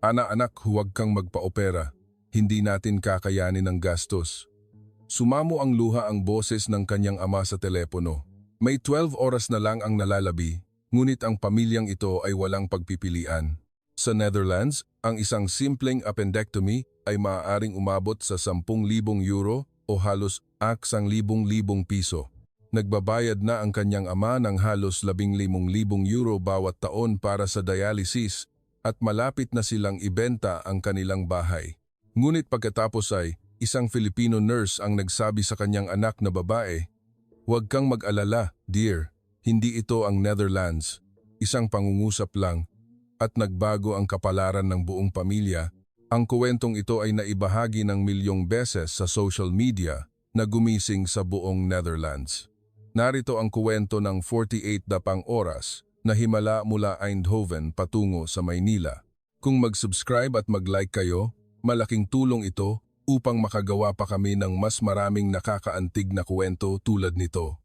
Anak, huwag kang magpa-opera. Hindi natin kakayanin ang gastos. Sumamo ang luha ang boses ng kanyang ama sa telepono. May 12 oras na lang ang nalalabi, ngunit ang pamilyang ito ay walang pagpipilian. Sa Netherlands, ang isang simpleng appendectomy ay maaaring umabot sa 10,000 euro o halos 1,000 piso. Nagbabayad na ang kanyang ama ng halos 15,000 euro bawat taon para sa dialysis at malapit na silang ibenta ang kanilang bahay. Ngunit pagkatapos ay isang Filipino nurse ang nagsabi sa kanyang anak na babae, "Huwag kang mag-alala, dear. Hindi ito ang Netherlands. Isang pangungusap lang." At nagbago ang kapalaran ng buong pamilya. Ang kuwentong ito ay naibahagi ng milyong beses sa social media na gumising sa buong Netherlands. Narito ang kuwento ng 48 dapang oras na himala mula Eindhoven patungo sa Maynila. Kung mag-subscribe at mag-like kayo, malaking tulong ito upang makagawa pa kami ng mas maraming nakakaantig na kuwento tulad nito.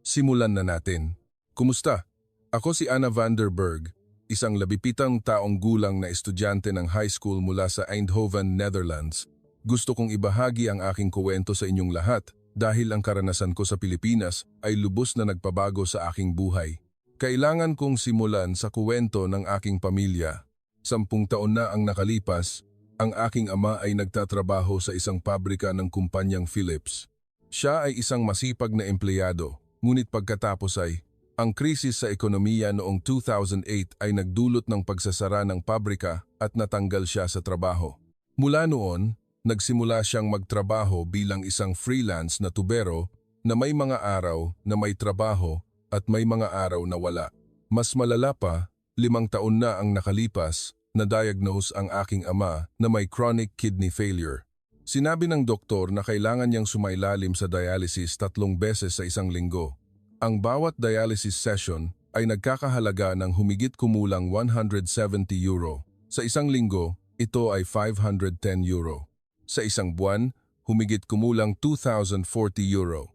Simulan na natin. Kumusta? Ako si Anna van der Berg, isang 17 taong gulang na estudyante ng high school mula sa Eindhoven, Netherlands. Gusto kong ibahagi ang aking kuwento sa inyong lahat dahil ang karanasan ko sa Pilipinas ay lubos na nagpabago sa aking buhay. Kailangan kong simulan sa kuwento ng aking pamilya. 10 taon na ang nakalipas, ang aking ama ay nagtatrabaho sa isang pabrika ng kumpanyang Philips. Siya ay isang masipag na empleyado, ngunit pagkatapos ay, ang krisis sa ekonomiya noong 2008 ay nagdulot ng pagsasara ng pabrika at natanggal siya sa trabaho. Mula noon, nagsimula siyang magtrabaho bilang isang freelance na tubero na may mga araw na may trabaho at may mga araw na wala. Mas malala pa, 5 taon na ang nakalipas, na-diagnose ang aking ama na may chronic kidney failure. Sinabi ng doktor na kailangan niyang sumailalim sa dialysis 3 beses sa isang linggo. Ang bawat dialysis session ay nagkakahalaga ng humigit kumulang 170 euro. Sa isang linggo, ito ay 510 euro. Sa isang buwan, humigit kumulang 2,040 euro.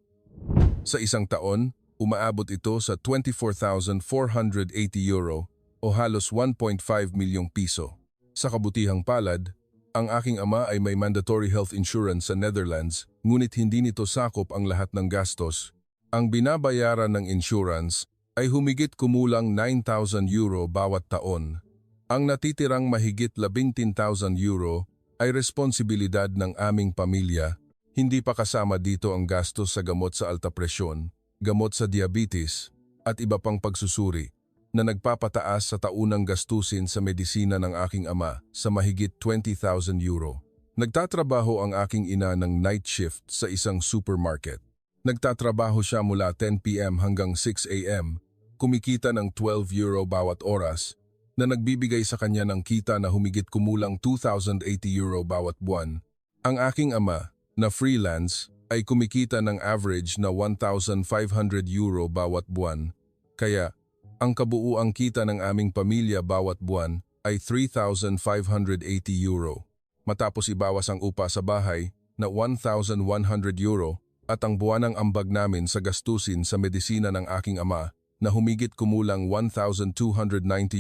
Sa isang taon, umaabot ito sa 24,480 euro o halos 1.5 milyong piso. Sa kabutihang palad, ang aking ama ay may mandatory health insurance sa Netherlands, ngunit hindi nito sakop ang lahat ng gastos. Ang binabayaran ng insurance ay humigit kumulang 9,000 euro bawat taon. Ang natitirang mahigit 11,000 euro ay responsibilidad ng aming pamilya. Hindi pa kasama dito ang gastos sa gamot sa alta presyon, gamot sa diabetes, at iba pang pagsusuri na nagpapataas sa taunang gastusin sa medisina ng aking ama sa mahigit 20,000 euro. Nagtatrabaho ang aking ina ng night shift sa isang supermarket. Nagtatrabaho siya mula 10 p.m. hanggang 6 a.m., kumikita ng 12 euro bawat oras, na nagbibigay sa kanya ng kita na humigit kumulang 2,080 euro bawat buwan. Ang aking ama, na freelance, ay kumikita ng average na 1,500 euro bawat buwan. Kaya, ang kabuuang kita ng aming pamilya bawat buwan ay 3,580 euro. Matapos ibawas ang upa sa bahay na 1,100 euro at ang buwanang ambag namin sa gastusin sa medisina ng aking ama na humigit kumulang 1,290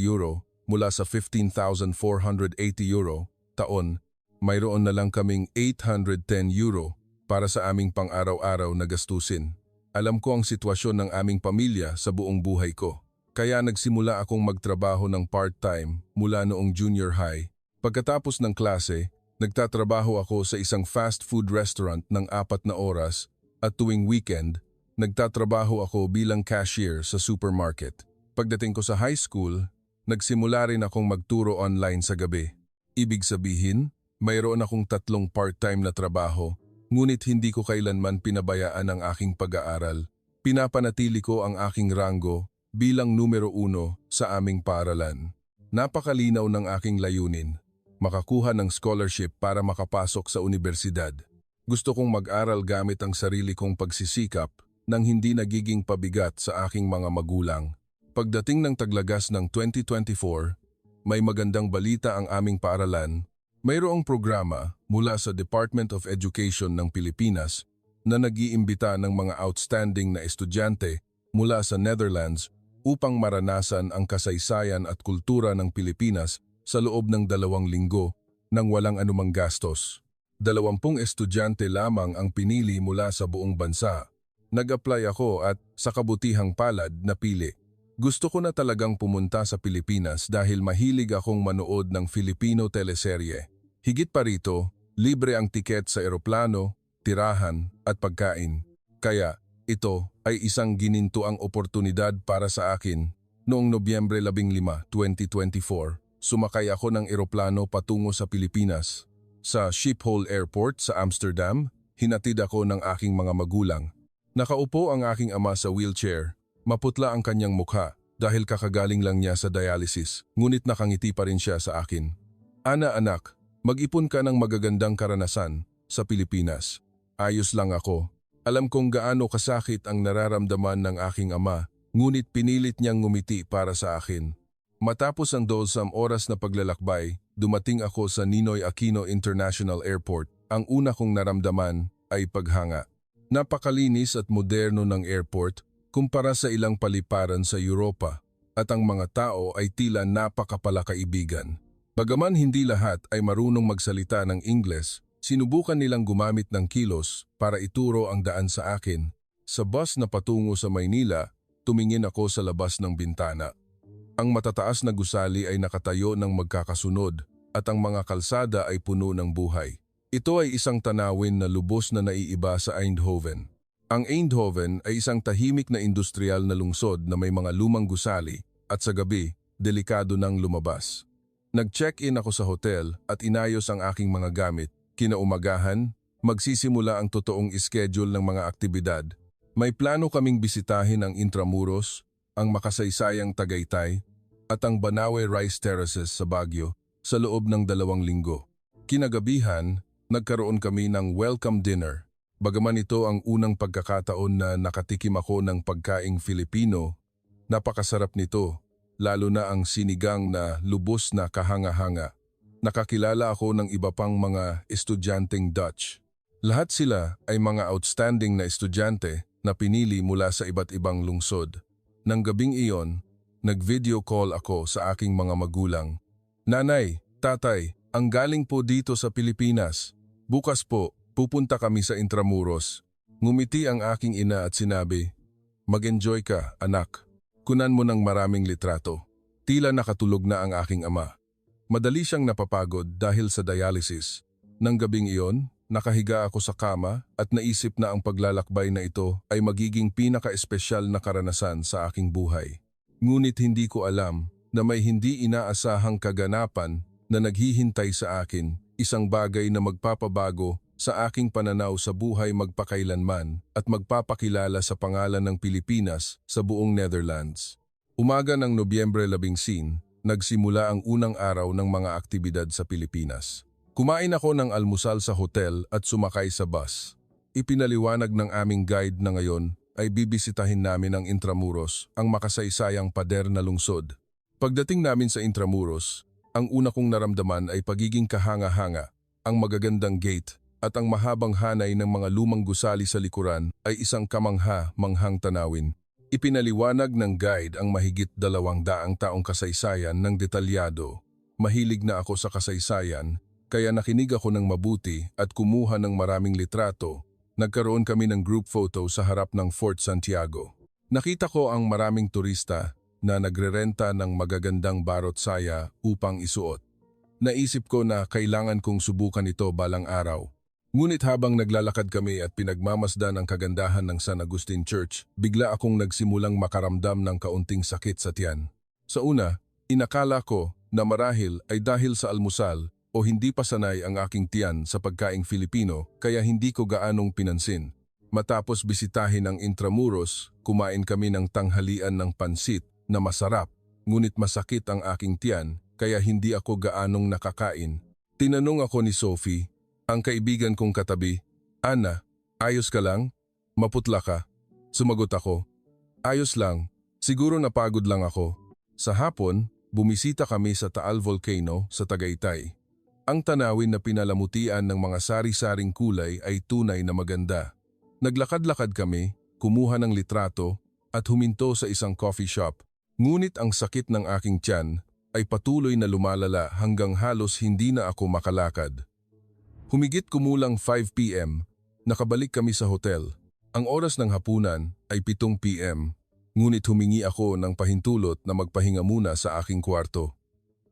euro mula sa 15,480 euro taon, mayroon na lang kaming 810 euro para sa aming pang-araw-araw na gastusin. Alam ko ang sitwasyon ng aming pamilya sa buong buhay ko. Kaya nagsimula akong magtrabaho ng part-time mula noong junior high. Pagkatapos ng klase, nagtatrabaho ako sa isang fast food restaurant ng 4 na oras at tuwing weekend, nagtatrabaho ako bilang cashier sa supermarket. Pagdating ko sa high school, nagsimula rin akong magturo online sa gabi. Ibig sabihin, mayroon akong 3 part-time na trabaho, ngunit hindi ko kailanman pinabayaan ang aking pag-aaral. Pinapanatili ko ang aking ranggo bilang numero 1 sa aming paaralan. Napakalinaw ng aking layunin, makakuha ng scholarship para makapasok sa universidad. Gusto kong mag-aral gamit ang sarili kong pagsisikap nang hindi nagiging pabigat sa aking mga magulang. Pagdating ng taglagas ng 2024, may magandang balita ang aming paaralan. Mayroong programa mula sa Department of Education ng Pilipinas na nag-iimbita ng mga outstanding na estudyante mula sa Netherlands upang maranasan ang kasaysayan at kultura ng Pilipinas sa loob ng 2 linggo nang walang anumang gastos. 20 estudyante lamang ang pinili mula sa buong bansa. Nag-apply ako at sa kabutihang palad napili. Gusto ko na talagang pumunta sa Pilipinas dahil mahilig akong manood ng Filipino teleserye. Higit pa rito, libre ang tiket sa eroplano, tirahan at pagkain. Kaya ito ay isang ginintuang oportunidad para sa akin. Noong Nobyembre 15, 2024, sumakay ako ng eroplano patungo sa Pilipinas. Sa Schiphol Airport sa Amsterdam, hinatid ako ng aking mga magulang. Nakaupo ang aking ama sa wheelchair. Maputla ang kanyang mukha dahil kakagaling lang niya sa dialysis, ngunit nakangiti pa rin siya sa akin. Ana anak, mag-ipon ka ng magagandang karanasan sa Pilipinas. Ayos lang ako. Alam kong gaano kasakit ang nararamdaman ng aking ama, ngunit pinilit niyang ngumiti para sa akin. Matapos ang 12 oras na paglalakbay, dumating ako sa Ninoy Aquino International Airport. Ang una kong naramdaman ay paghanga. Napakalinis at moderno ng airport kumpara sa ilang paliparan sa Europa, at ang mga tao ay tila napakapalakaibigan. Bagaman hindi lahat ay marunong magsalita ng Ingles, sinubukan nilang gumamit ng kilos para ituro ang daan sa akin. Sa bus na patungo sa Maynila, tumingin ako sa labas ng bintana. Ang matataas na gusali ay nakatayo ng magkakasunod at ang mga kalsada ay puno ng buhay. Ito ay isang tanawin na lubos na naiiba sa Eindhoven. Ang Eindhoven ay isang tahimik na industrial na lungsod na may mga lumang gusali at sa gabi, delikado nang lumabas. Nag-check-in ako sa hotel at inayos ang aking mga gamit. Kinaumagahan, magsisimula ang totoong schedule ng mga aktibidad. May plano kaming bisitahin ang Intramuros, ang makasaysayang Tagaytay, at ang Banawe Rice Terraces sa Baguio sa loob ng 2 linggo. Kinagabihan, nagkaroon kami ng welcome dinner. Bagaman ito ang unang pagkakataon na nakatikim ako ng pagkaing Filipino, napakasarap nito, lalo na ang sinigang na lubos na kahanga-hanga. Nakakilala ako ng iba pang mga estudyanteng Dutch. Lahat sila ay mga outstanding na estudyante na pinili mula sa iba't ibang lungsod. Nang gabing iyon, nag-video call ako sa aking mga magulang. Nanay, tatay, ang galing po dito sa Pilipinas. Bukas po, pupunta kami sa Intramuros. Ngumiti ang aking ina at sinabi, "Mag-enjoy ka, anak. Kunan mo ng maraming litrato." Tila nakatulog na ang aking ama. Madali siyang napapagod dahil sa dialysis. Nang gabing iyon, nakahiga ako sa kama at naisip na ang paglalakbay na ito ay magiging pinaka-espesyal na karanasan sa aking buhay. Ngunit hindi ko alam na may hindi inaasahang kaganapan na naghihintay sa akin, isang bagay na magpapabago sa aking pananaw sa buhay magpakailanman at magpapakilala sa pangalan ng Pilipinas sa buong Netherlands. Umaga ng Nobyembre 11, nagsimula ang unang araw ng mga aktibidad sa Pilipinas. Kumain ako ng almusal sa hotel at sumakay sa bus. Ipinaliwanag ng aming guide na ngayon ay bibisitahin namin ang Intramuros, ang makasaysayang pader na lungsod. Pagdating namin sa Intramuros, ang una kong naramdaman ay pagiging kahanga-hanga, ang magagandang gate at ang mahabang hanay ng mga lumang gusali sa likuran ay isang kamangha-manghang tanawin. Ipinaliwanag ng guide ang mahigit 200 taong kasaysayan ng detalyado. Mahilig na ako sa kasaysayan, kaya nakinig ako ng mabuti at kumuha ng maraming litrato. Nagkaroon kami ng group photo sa harap ng Fort Santiago. Nakita ko ang maraming turista na nagrerenta ng magagandang barot saya upang isuot. Naisip ko na kailangan kong subukan ito balang araw. Ngunit habang naglalakad kami at pinagmamasdan ang kagandahan ng San Agustin Church, bigla akong nagsimulang makaramdam ng kaunting sakit sa tiyan. Sa una, inakala ko na marahil ay dahil sa almusal o hindi pa sanay ang aking tiyan sa pagkaing Filipino kaya hindi ko gaanong pinansin. Matapos bisitahin ang Intramuros, kumain kami ng tanghalian ng pansit na masarap, ngunit masakit ang aking tiyan kaya hindi ako gaanong nakakain. Tinanong ako ni Sophie, ang kaibigan kong katabi, "Ana, ayos ka lang? Maputla ka?" Sumagot ako, "Ayos lang, siguro napagod lang ako." Sa hapon, bumisita kami sa Taal Volcano sa Tagaytay. Ang tanawin na pinalamutian ng mga sari-saring kulay ay tunay na maganda. Naglakad-lakad kami, kumuha ng litrato at huminto sa isang coffee shop. Ngunit ang sakit ng aking tiyan ay patuloy na lumalala hanggang halos hindi na ako makalakad. Humigit kumulang 5 p.m., nakabalik kami sa hotel. Ang oras ng hapunan ay 7 p.m., ngunit humingi ako ng pahintulot na magpahinga muna sa aking kwarto.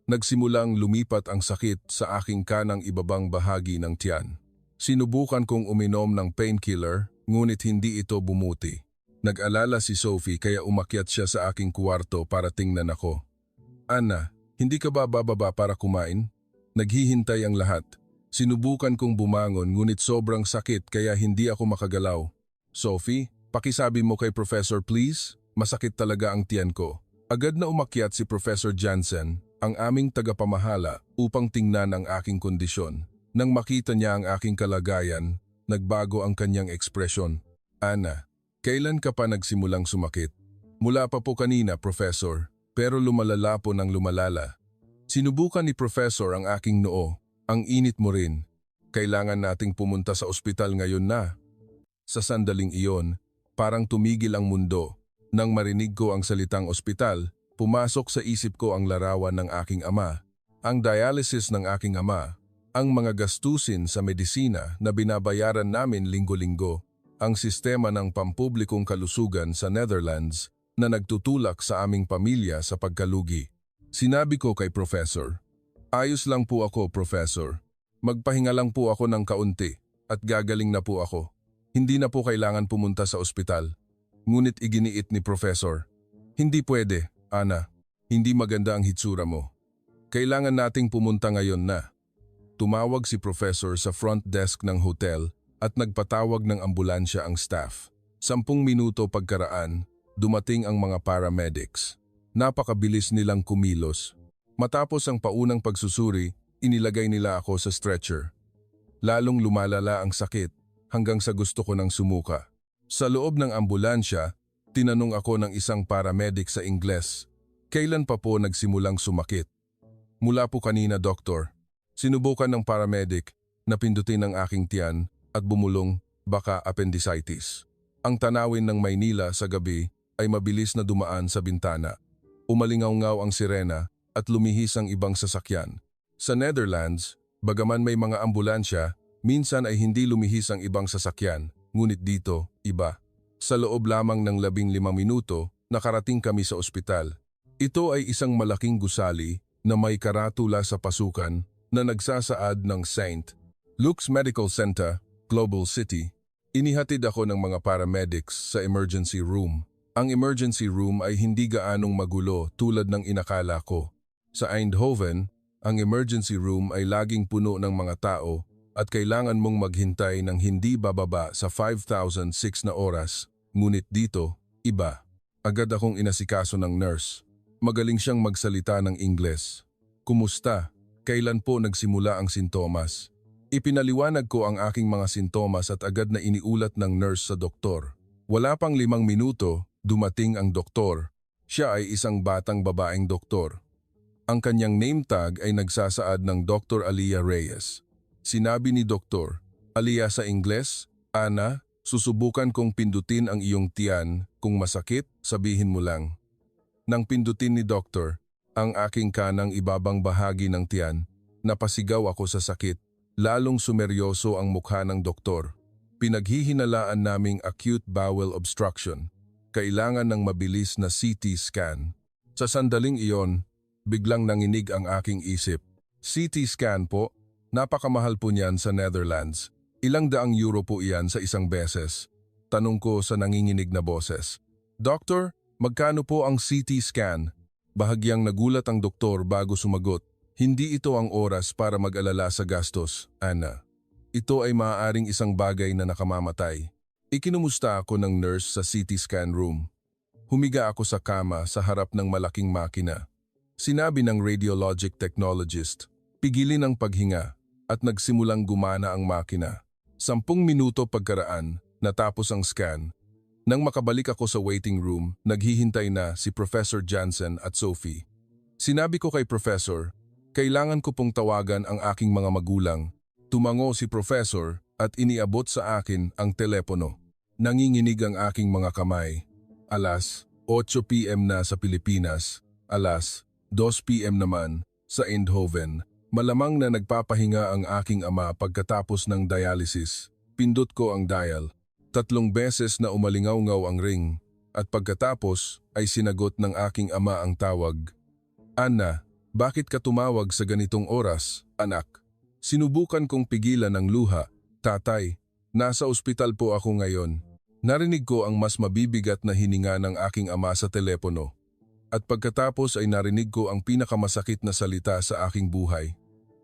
Nagsimulang lumipat ang sakit sa aking kanang ibabang bahagi ng tiyan. Sinubukan kong uminom ng painkiller, ngunit hindi ito bumuti. Nag-alala si Sophie kaya umakyat siya sa aking kwarto para tingnan ako. Ana, hindi ka ba bababa para kumain? Naghihintay ang lahat. Sinubukan kong bumangon ngunit sobrang sakit kaya hindi ako makagalaw. Sophie, pakisabi mo kay Professor please, masakit talaga ang tiyan ko. Agad na umakyat si Professor Jansen, ang aming tagapamahala, upang tingnan ang aking kondisyon. Nang makita niya ang aking kalagayan, nagbago ang kanyang ekspresyon. Ana, kailan ka pa nagsimulang sumakit? Mula pa po kanina, Professor, pero lumalala po ng lumalala. Sinubukan ni Professor ang aking noo. Ang init mo rin. Kailangan nating pumunta sa ospital ngayon na. Sa sandaling iyon, parang tumigil ang mundo. Nang marinig ko ang salitang ospital, pumasok sa isip ko ang larawan ng aking ama, ang dialysis ng aking ama, ang mga gastusin sa medisina na binabayaran namin linggo-linggo, ang sistema ng pampublikong kalusugan sa Netherlands na nagtutulak sa aming pamilya sa pagkalugi. Sinabi ko kay Professor, ayos lang po ako, Professor. Magpahinga lang po ako ng kaunti at gagaling na po ako. Hindi na po kailangan pumunta sa ospital. Ngunit iginiit ni Professor, hindi pwede, Ana. Hindi maganda ang hitsura mo. Kailangan nating pumunta ngayon na. Tumawag si Professor sa front desk ng hotel at nagpatawag ng ambulansya ang staff. 10 minuto pagkaraan, dumating ang mga paramedics. Napakabilis nilang kumilos. Matapos ang paunang pagsusuri, inilagay nila ako sa stretcher. Lalong lumalala ang sakit hanggang sa gusto ko ng sumuka. Sa loob ng ambulansya, tinanong ako ng isang paramedic sa Ingles, kailan pa po nagsimulang sumakit? Mula po kanina, Doktor. Sinubukan ng paramedic na pindutin ang aking tiyan at bumulong baka appendicitis. Ang tanawin ng Maynila sa gabi ay mabilis na dumaan sa bintana. Umalingaw-ngaw ang sirena at lumihis ang ibang sasakyan. Sa Netherlands, bagaman may mga ambulansya, minsan ay hindi lumihis ang ibang sasakyan, ngunit dito, iba. Sa loob lamang ng 15 minuto, nakarating kami sa ospital. Ito ay isang malaking gusali na may karatula sa pasukan na nagsasaad ng St. Luke's Medical Center, Global City. Inihatid ako ng mga paramedics sa emergency room. Ang emergency room ay hindi gaanong magulo tulad ng inakala ko. Sa Eindhoven, ang emergency room ay laging puno ng mga tao at kailangan mong maghintay ng hindi bababa sa 5,006 na oras. Ngunit dito, iba. Agad akong inasikaso ng nurse. Magaling siyang magsalita ng Ingles. Kumusta? Kailan po nagsimula ang sintomas? Ipinaliwanag ko ang aking mga sintomas at agad na iniulat ng nurse sa doktor. Wala pang 5 minuto, dumating ang doktor. Siya ay isang batang babaeng doktor. Ang kanyang name tag ay nagsasaad ng Dr. Alia Reyes. Sinabi ni Doktor, Alia sa Ingles, Ana, susubukan kong pindutin ang iyong tiyan. Kung masakit, sabihin mo lang. Nang pindutin ni Doktor, ang aking kanang ibabang bahagi ng tiyan, napasigaw ako sa sakit. Lalong sumeryoso ang mukha ng doktor. Pinaghihinalaan naming acute bowel obstruction. Kailangan ng mabilis na CT scan. Sa sandaling iyon, biglang nanginig ang aking isip. CT scan po? Napakamahal po niyan sa Netherlands. Ilang daang euro po iyan sa isang beses. Tanong ko sa nanginginig na boses. Doctor, magkano po ang CT scan? Bahagyang nagulat ang doktor bago sumagot. Hindi ito ang oras para mag-alala sa gastos, Ana. Ito ay maaaring isang bagay na nakamamatay. Ikinumusta ako ng nurse sa CT scan room. Humiga ako sa kama sa harap ng malaking makina. Sinabi ng radiologic technologist, pigilin ang paghinga at nagsimulang gumana ang makina. 10 minuto pagkaraan, natapos ang scan. Nang makabalik ako sa waiting room, naghihintay na si Professor Jansen at Sophie. Sinabi ko kay Professor, kailangan ko pong tawagan ang aking mga magulang. Tumango si Professor at iniabot sa akin ang telepono. Nanginginig ang aking mga kamay. Alas 8 p.m. na sa Pilipinas. Alas 2 p.m. naman, sa Eindhoven. Malamang na nagpapahinga ang aking ama pagkatapos ng dialysis. Pindot ko ang dial. 3 beses na umalingaw-ngaw ang ring. At pagkatapos ay sinagot ng aking ama ang tawag. Anna, bakit ka tumawag sa ganitong oras, anak? Sinubukan kong pigilan ang luha. Tatay, nasa ospital po ako ngayon. Narinig ko ang mas mabibigat na hininga ng aking ama sa telepono. At pagkatapos ay narinig ko ang pinakamasakit na salita sa aking buhay.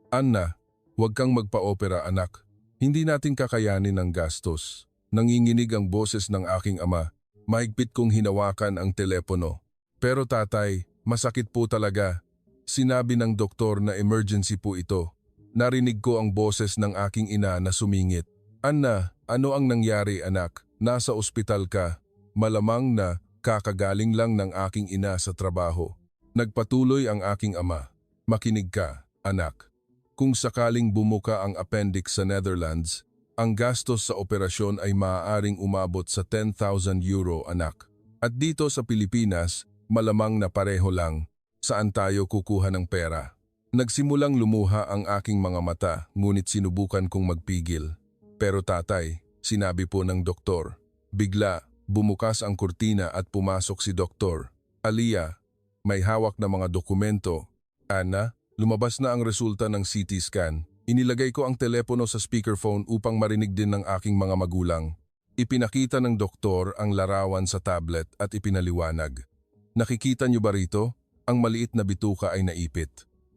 Anna, huwag kang magpa-opera anak. Hindi natin kakayanin ang gastos. Nanginginig ang boses ng aking ama. Mahigpit kong hinawakan ang telepono. Pero tatay, masakit po talaga. Sinabi ng doktor na emergency po ito. Narinig ko ang boses ng aking ina na sumingit. Anna, ano ang nangyari anak? Nasa ospital ka. Malamang na kakagaling lang ng aking ina sa trabaho. Nagpatuloy ang aking ama. Makinig ka, anak. Kung sakaling bumuka ang appendix sa Netherlands, ang gastos sa operasyon ay maaaring umabot sa 10,000 euro anak. At dito sa Pilipinas, malamang na pareho lang. Saan tayo kukuha ng pera? Nagsimulang lumuha ang aking mga mata, ngunit sinubukan kong magpigil. Pero tatay, sinabi po ng doktor. Bigla, bumukas ang kurtina at pumasok si Doktor. Aliyah, may hawak na mga dokumento. Anna, lumabas na ang resulta ng CT scan. Inilagay ko ang telepono sa speakerphone upang marinig din ng aking mga magulang. Ipinakita ng doktor ang larawan sa tablet at ipinaliwanag. Nakikita niyo ba rito? Ang maliit na bituka ay naipit.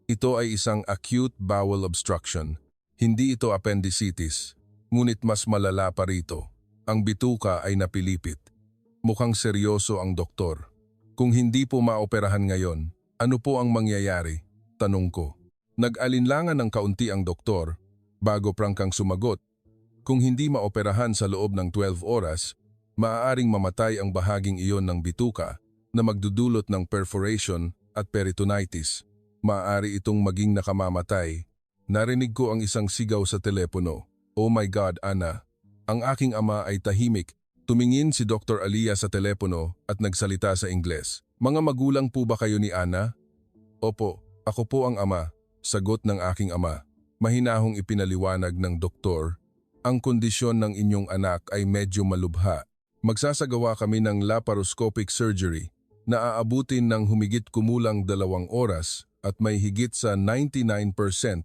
Ito ay isang acute bowel obstruction. Hindi ito appendicitis. Ngunit mas malala pa rito. Ang bituka ay napilipit. Mukhang seryoso ang doktor. Kung hindi po maoperahan ngayon, ano po ang mangyayari? Tanong ko. Nag-alinlangan ng kaunti ang doktor bago prangkang sumagot. Kung hindi maoperahan sa loob ng 12 oras, maaaring mamatay ang bahaging iyon ng bituka na magdudulot ng perforation at peritonitis. Maaari itong maging nakamamatay. Narinig ko ang isang sigaw sa telepono. Oh my God, Anna. Ang aking ama ay tahimik. Tumingin si Dr. Aliyah sa telepono at nagsalita sa Ingles. Mga magulang po ba kayo ni Anna? Opo, ako po ang ama. Sagot ng aking ama. Mahinahong ipinaliwanag ng doktor. Ang kondisyon ng inyong anak ay medyo malubha. Magsasagawa kami ng laparoscopic surgery na aabutin ng humigit kumulang 2 oras at may higit sa 99%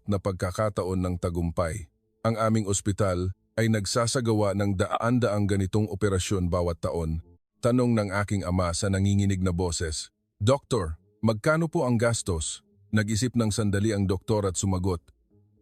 na pagkakataon ng tagumpay. Ang aming ospital ay nagsasagawa ng daan-daang ganitong operasyon bawat taon. Tanong ng aking ama sa nanginginig na boses. Doktor, magkano po ang gastos? Nag-isip ng sandali ang doktor at sumagot.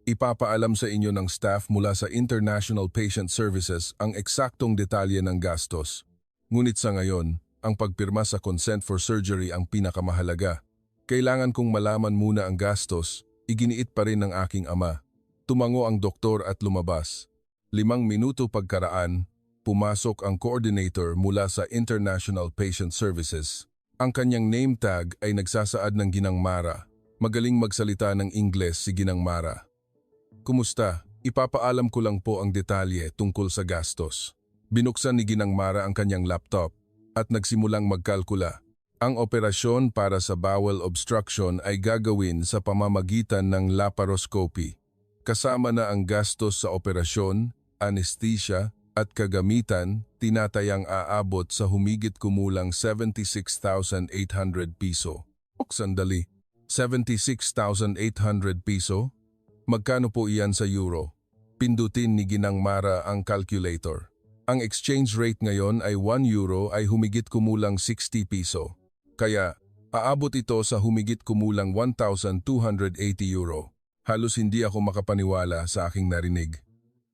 Ipapaalam sa inyo ng staff mula sa International Patient Services ang eksaktong detalye ng gastos. Ngunit sa ngayon, ang pagpirma sa consent for surgery ang pinakamahalaga. Kailangan kong malaman muna ang gastos, iginiit pa rin ng aking ama. Tumango ang doktor at lumabas. 5 minuto pagkaraan, pumasok ang coordinator mula sa International Patient Services. Ang kanyang name tag ay nagsasaad ng Ginang Mara. Magaling magsalita ng Ingles si Ginang Mara. Kumusta? Ipapaalam ko lang po ang detalye tungkol sa gastos. Binuksan ni Ginang Mara ang kanyang laptop at nagsimulang magkalkula. Ang operasyon para sa bowel obstruction ay gagawin sa pamamagitan ng laparoscopy. Kasama na ang gastos sa operasyon, anesthesia at kagamitan, tinatayang aabot sa humigit kumulang 76,800 piso. Sandali, 76,800 piso? Magkano po iyan sa euro? Pindutin ni Ginang Mara ang calculator. Ang exchange rate ngayon ay 1 euro ay humigit kumulang 60 piso. Kaya, aabot ito sa humigit kumulang 1,280 euro. Halos hindi ako makapaniwala sa aking narinig.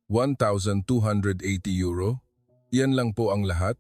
1,280 euro? Yan lang po ang lahat?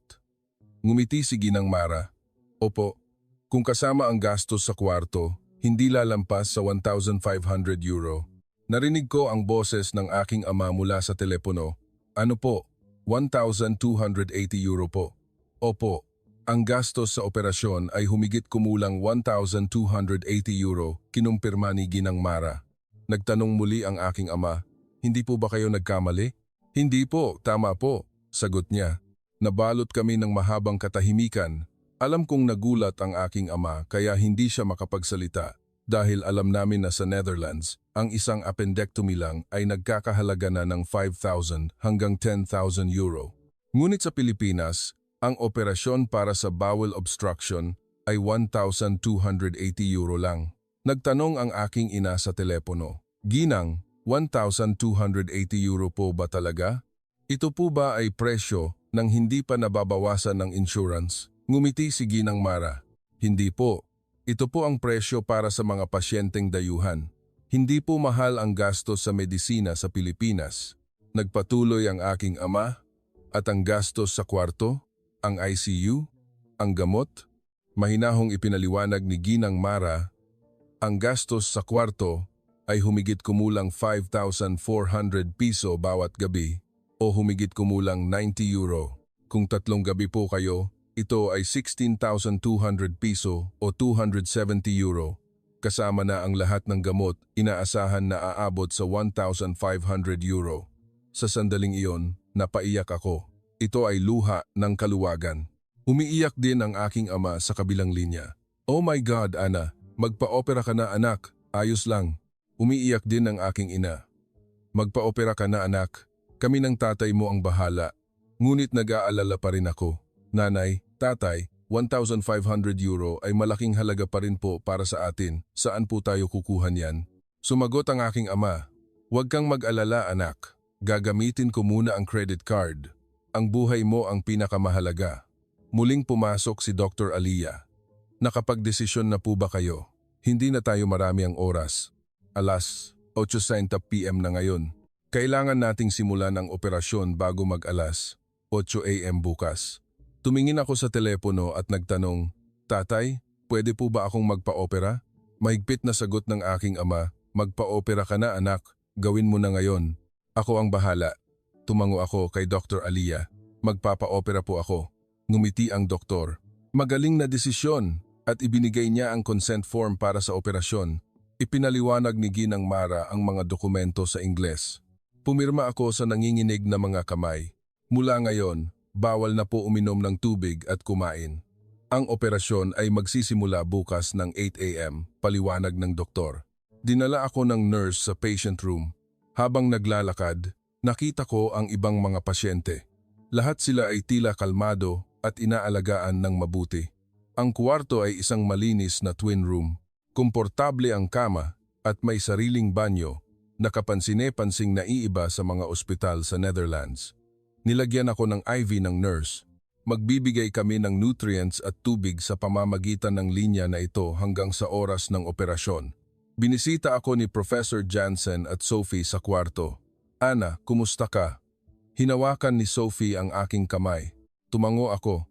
Ngumiti si Ginang Mara. Opo, kung kasama ang gastos sa kwarto, hindi lalampas sa 1,500 euro. Narinig ko ang boses ng aking ama mula sa telepono. Ano po? 1,280 euro po. Opo, ang gastos sa operasyon ay humigit kumulang 1,280 euro, kinumpirma ni Ginang Mara. Nagtanong muli ang aking ama. Hindi po ba kayo nagkamali? Hindi po, tama po, sagot niya. Nabalot kami ng mahabang katahimikan. Alam kong nagulat ang aking ama kaya hindi siya makapagsalita. dahil alam namin na sa Netherlands, ang isang appendectomy lang ay nagkakahalaga na ng 5,000 hanggang 10,000 euro. Ngunit sa Pilipinas, ang operasyon para sa bowel obstruction ay 1,280 euro lang. Nagtanong ang aking ina sa telepono, "Ginang, 1,280 euro po ba talaga? Ito po ba ay presyo ng hindi pa nababawasan ng insurance?" Ngumiti si Ginang Mara, "Hindi po. Ito po ang presyo para sa mga pasyenteng dayuhan. Hindi po mahal ang gastos sa medisina sa Pilipinas." Nagpatuloy ang aking ama, "At ang gastos sa kwarto, ang ICU, ang gamot?" Mahinahong ipinaliwanag ni Ginang Mara, "Ang gastos sa kwarto ay humigit kumulang 5,400 piso bawat gabi o humigit kumulang 90 euro. Kung 3 gabi po kayo, ito ay 16,200 piso o 270 euro. Kasama na ang lahat ng gamot, inaasahan na aabot sa 1,500 euro. Sa sandaling iyon, napaiyak ako. Ito ay luha ng kaluwagan. Umiiyak din ang aking ama sa kabilang linya. "Oh my God, Ana, magpa-opera ka na anak, ayos lang." Umiiyak din ang aking ina. "Magpa-opera ka na anak, kami ng tatay mo ang bahala." Ngunit nag-aalala pa rin ako. "Nanay, tatay, 1,500 euro ay malaking halaga pa rin po para sa atin. Saan po tayo kukuha niyan?" Sumagot ang aking ama, "Huwag kang mag-alala anak. Gagamitin ko muna ang credit card. Ang buhay mo ang pinakamahalaga." Muling pumasok si Dr. Aliyah. "Nakapagdesisyon na po ba kayo? Hindi na tayo marami ang oras. Alas 8:30 PM na ngayon. Kailangan nating simulan ang operasyon bago mag-alas 8 AM bukas." Tumingin ako sa telepono at nagtanong, "Tatay, pwede po ba akong magpa-opera?" Mahigpit na sagot ng aking ama, "Magpa-opera ka na anak, gawin mo na ngayon. Ako ang bahala." Tumango ako kay Dr. Aliyah, "Magpapa-opera po ako." Ngumiti ang doktor. Magaling na desisyon at ibinigay niya ang consent form para sa operasyon. Ipinaliwanag ni Ginang Mara ang mga dokumento sa Ingles. Pumirma ako sa nanginginig na mga kamay. Mula ngayon, bawal na po uminom ng tubig at kumain. Ang operasyon ay magsisimula bukas ng 8 AM, paliwanag ng doktor. Dinala ako ng nurse sa patient room. Habang naglalakad, nakita ko ang ibang mga pasyente. Lahat sila ay tila kalmado at inaalagaan ng mabuti. Ang kwarto ay isang malinis na twin room. Komportable ang kama at may sariling banyo na kapansine-pansing naiiba sa mga ospital sa Netherlands. Nilagyan ako ng IV ng nurse. Magbibigay kami ng nutrients at tubig sa pamamagitan ng linya na ito hanggang sa oras ng operasyon. Binisita ako ni Professor Jansen at Sophie sa kwarto. "Ana, kumusta ka?" Hinawakan ni Sophie ang aking kamay. Tumango ako.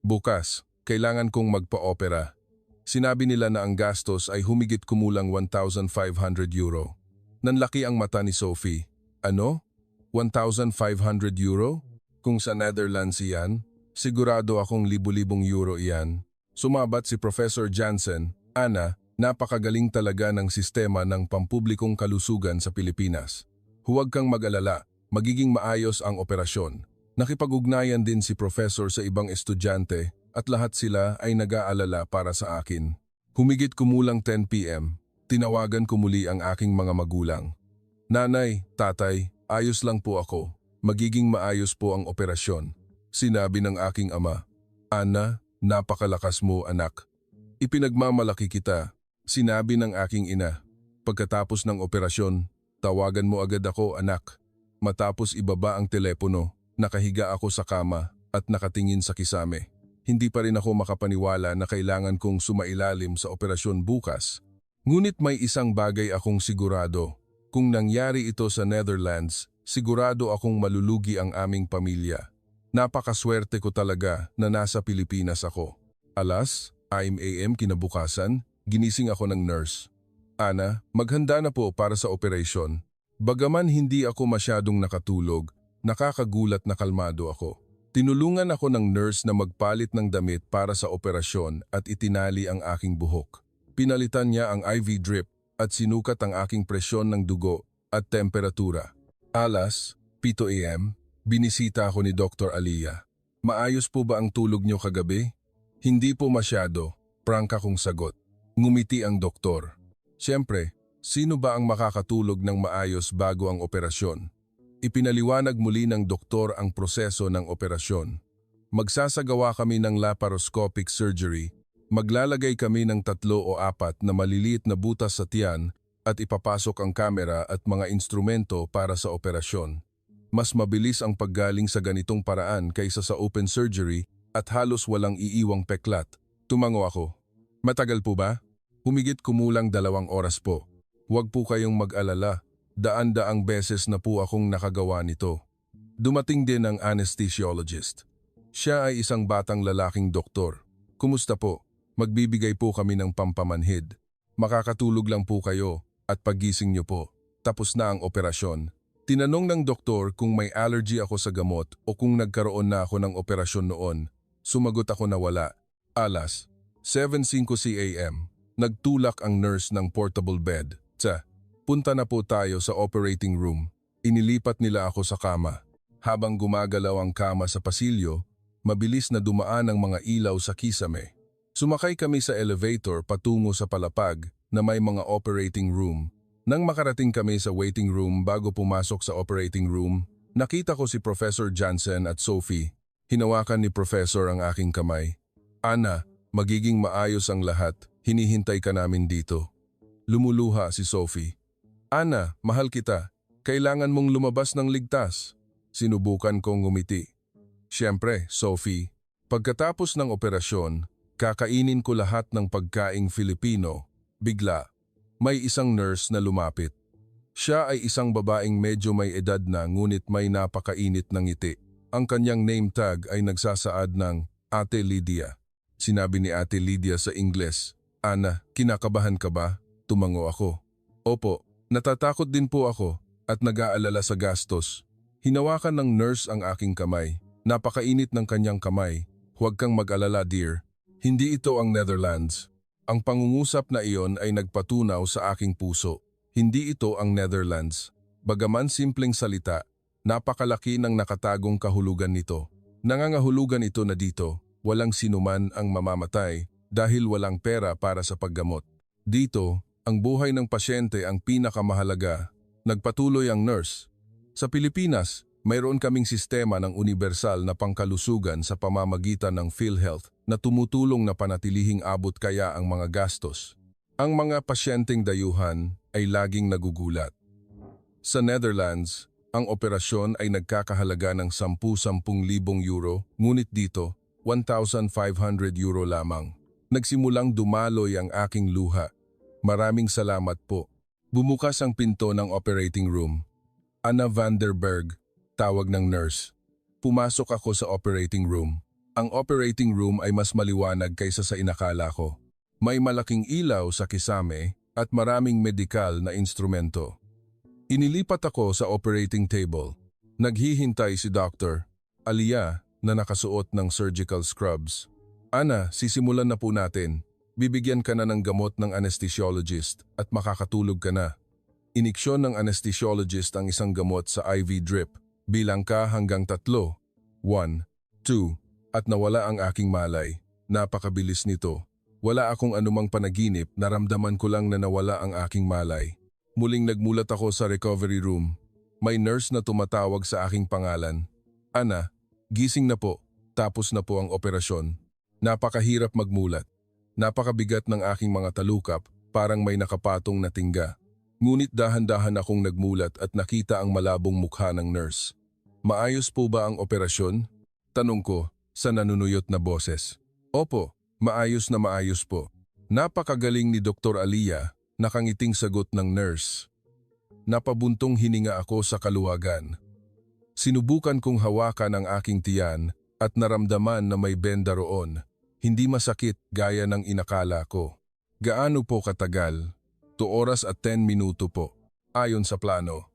Bukas, kailangan kong magpa-opera." Sinabi nila na ang gastos ay humigit kumulang 1,500 euro. Nanlaki ang mata ni Sophie. "Ano? 1,500 euro? Kung sa Netherlands iyan, sigurado akong libu-libong euro iyan." Sumabat si Professor Jansen, "Ana, napakagaling talaga ng sistema ng pampublikong kalusugan sa Pilipinas. Huwag kang mag-alala, magiging maayos ang operasyon." Nakipag-ugnayan din si Professor sa ibang estudyante at lahat sila ay nag-aalala para sa akin. Humigit kumulang 10 PM, tinawagan ko muli ang aking mga magulang. "Nanay, tatay, ayos lang po ako. Magiging maayos po ang operasyon." Sinabi ng aking ama, "Ana, napakalakas mo anak. Ipinagmamalaki kita." Sinabi ng aking ina, "Pagkatapos ng operasyon, tawagan mo agad ako anak." Matapos ibaba ang telepono, nakahiga ako sa kama at nakatingin sa kisame. Hindi pa rin ako makapaniwala na kailangan kong sumailalim sa operasyon bukas. Ngunit may isang bagay akong sigurado. Kung nangyari ito sa Netherlands, sigurado akong malulugi ang aming pamilya. Napakaswerte ko talaga na nasa Pilipinas ako. Alas 5 AM kinabukasan, ginising ako ng nurse. "Ana, maghanda na po para sa operasyon." Bagaman hindi ako masyadong nakatulog, nakakagulat na kalmado ako. Tinulungan ako ng nurse na magpalit ng damit para sa operasyon at itinali ang aking buhok. Pinalitan niya ang IV drip at sinukat ang aking presyon ng dugo at temperatura. Alas 7 AM, binisita ako ni Dr. Aliyah. "Maayos po ba ang tulog niyo kagabi?" "Hindi po masyado," prangka kong sagot. Ngumiti ang doktor. Siyempre, sino ba ang makakatulog ng maayos bago ang operasyon? Ipinaliwanag muli ng doktor ang proseso ng operasyon. Magsasagawa kami ng laparoscopic surgery. Maglalagay kami ng 3 o 4 na maliliit na butas sa tiyan at ipapasok ang kamera at mga instrumento para sa operasyon. Mas mabilis ang paggaling sa ganitong paraan kaysa sa open surgery at halos walang iiwang peklat. Tumango ako. Matagal po ba? Humigit kumulang 2 oras po. Huwag po kayong mag-alala. Daan-daang beses na po akong nakagawa nito. Dumating din ang anesthesiologist. Siya ay isang batang lalaking doktor. Kumusta po? Magbibigay po kami ng pampamanhid. Makakatulog lang po kayo at paggising niyo po. Tapos na ang operasyon. Tinanong ng doktor kung may allergy ako sa gamot o kung nagkaroon na ako ng operasyon noon. Sumagot ako na wala. Alas, 7:05 AM. Nagtulak ang nurse ng portable bed. Punta na po tayo sa operating room. Inilipat nila ako sa kama. Habang gumagalaw ang kama sa pasilyo, mabilis na dumaan ang mga ilaw sa kisame. Sumakay kami sa elevator patungo sa palapag na may mga operating room. Nang makarating kami sa waiting room bago pumasok sa operating room, nakita ko si Professor Jansen at Sophie. Hinawakan ni Professor ang aking kamay. Ana, magiging maayos ang lahat. Hinihintay ka namin dito. Lumuluha si Sophie. Ana, mahal kita. Kailangan mong lumabas ng ligtas. Sinubukan kong ngumiti. Siyempre, Sophie, pagkatapos ng operasyon, kakainin ko lahat ng pagkaing Filipino. Bigla, may isang nurse na lumapit. Siya ay isang babaeng medyo may edad na ngunit may napakainit ng ngiti. Ang kanyang name tag ay nagsasaad ng Ate Lydia. Sinabi ni Ate Lydia sa Ingles, Ana, kinakabahan ka ba? Tumango ako. Opo, natatakot din po ako at nag-aalala sa gastos. Hinawakan ng nurse ang aking kamay. Napakainit ng kanyang kamay. Huwag kang mag-alala, dear. Hindi ito ang Netherlands. Ang pangungusap na iyon ay nagpatunaw sa aking puso. Hindi ito ang Netherlands. Bagaman simpleng salita, napakalaki ng nakatagong kahulugan nito. Nangangahulugan ito na dito, walang sinuman ang mamamatay dahil walang pera para sa paggamot. Dito, ang buhay ng pasyente ang pinakamahalaga. Nagpatuloy ang nurse. Sa Pilipinas, mayroon kaming sistema ng universal na pangkalusugan sa pamamagitan ng PhilHealth na tumutulong na panatilihing abot kaya ang mga gastos. Ang mga pasyenteng dayuhan ay laging nagugulat. Sa Netherlands, ang operasyon ay nagkakahalaga ng 10,000 euro, ngunit dito, 1,500 euro lamang. Nagsimulang dumaloy ang aking luha. Maraming salamat po. Bumukas ang pinto ng operating room. Anna Vanderberg, tawag ng nurse. Pumasok ako sa operating room. Ang operating room ay mas maliwanag kaysa sa inakala ko. May malaking ilaw sa kisame at maraming medikal na instrumento. Inilipat ako sa operating table. Naghihintay si Dr. Alia na nakasuot ng surgical scrubs. Ana, sisimulan na po natin. Bibigyan ka na ng gamot ng anesthesiologist at makakatulog ka na. Iniksyon ng anesthesiologist ang isang gamot sa IV drip. Bilang ka hanggang 3. 1, 2, at nawala ang aking malay. Napakabilis nito. Wala akong anumang panaginip, naramdaman ko lang na nawala ang aking malay. Muling nagmulat ako sa recovery room. May nurse na tumatawag sa aking pangalan. Ana, gising na po. Tapos na po ang operasyon. Napakahirap magmulat. Napakabigat ng aking mga talukap, parang may nakapatong na tingga. Ngunit dahan-dahan akong nagmulat at nakita ang malabong mukha ng nurse. Maayos po ba ang operasyon? Tanong ko sa nanunuyot na boses. Opo, maayos na maayos po. Napakagaling ni Dr. Alia, nakangiting sagot ng nurse. Napabuntong hininga ako sa kaluwagan. Sinubukan kong hawakan ang aking tiyan at naramdaman na may benda roon. Hindi masakit gaya ng inakala ko. Gaano po katagal? 2 oras at 10 minuto po, ayon sa plano.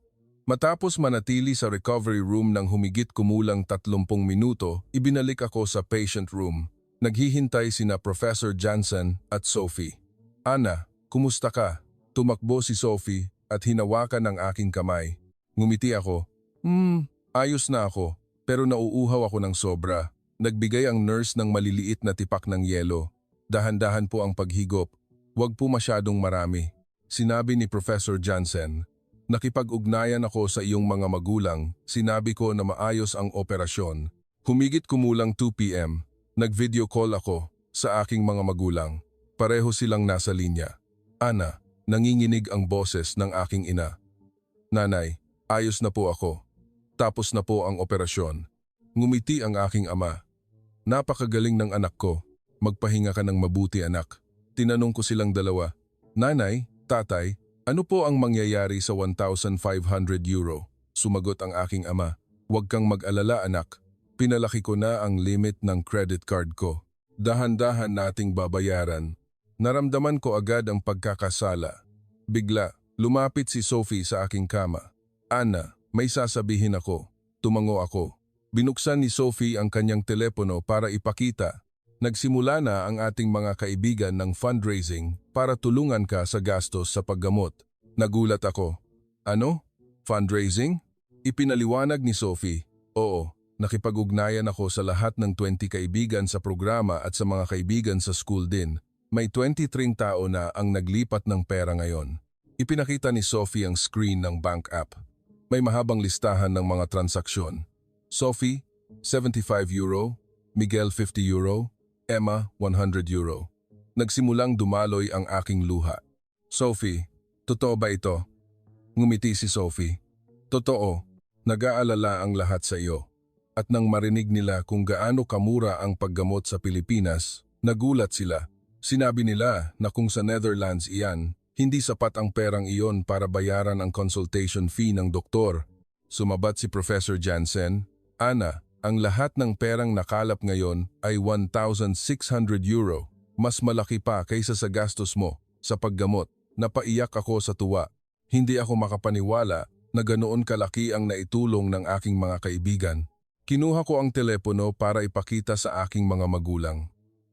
Matapos manatili sa recovery room ng humigit kumulang 30 minuto, ibinalik ako sa patient room. Naghihintay sina Professor Jansen at Sophie. Ana, kumusta ka? Tumakbo si Sophie at hinawakan ang aking kamay. Ngumiti ako. Ayos na ako, pero nauuhaw ako ng sobra. Nagbigay ang nurse ng maliliit na tipak ng yelo. Dahan-dahan po ang paghigop. Huwag po masyadong marami. Sinabi ni Professor Jansen. Nakipag-ugnayan ako sa iyong mga magulang, sinabi ko na maayos ang operasyon. Humigit kumulang 2 p.m., nag-video call ako sa aking mga magulang. Pareho silang nasa linya. Ana, nanginginig ang boses ng aking ina. Nanay, ayos na po ako. Tapos na po ang operasyon. Ngumiti ang aking ama. Napakagaling ng anak ko. Magpahinga ka ng mabuti anak. Tinanong ko silang dalawa, Nanay, Tatay, ano po ang mangyayari sa 1,500 euro? Sumagot ang aking ama, Huwag kang mag-alala anak. Pinalaki ko na ang limit ng credit card ko. Dahan-dahan nating babayaran. Naramdaman ko agad ang pagkakasala. Bigla, lumapit si Sophie sa aking kama. Ana, may sasabihin ako. Tumango ako. Binuksan ni Sophie ang kanyang telepono para ipakita. Nagsimula na ang ating mga kaibigan ng fundraising para tulungan ka sa gastos sa paggamot. Nagulat ako. Ano? Fundraising? Ipinaliwanag ni Sophie. Oo, nakipag-ugnayan ako sa lahat ng 20 kaibigan sa programa at sa mga kaibigan sa school din. May 23 tao na ang naglipat ng pera ngayon. Ipinakita ni Sophie ang screen ng bank app. May mahabang listahan ng mga transaksyon. Sophie, 75 euro. Miguel, 50 euro. Emma, 100 euro. Nagsimulang dumaloy ang aking luha. Sophie, totoo ba ito? Ngumiti si Sophie. Totoo, nag-aalala ang lahat sa iyo. At nang marinig nila kung gaano kamura ang paggamot sa Pilipinas, nagulat sila. Sinabi nila na kung sa Netherlands iyan, hindi sapat ang perang iyon para bayaran ang consultation fee ng doktor. Sumabat si Professor Jansen, Ana, ang lahat ng perang nakalap ngayon ay 1,600 euro. Mas malaki pa kaysa sa gastos mo sa paggamot. Napaiyak ako sa tuwa. Hindi ako makapaniwala na ganoon kalaki ang naitulong ng aking mga kaibigan. Kinuha ko ang telepono para ipakita sa aking mga magulang.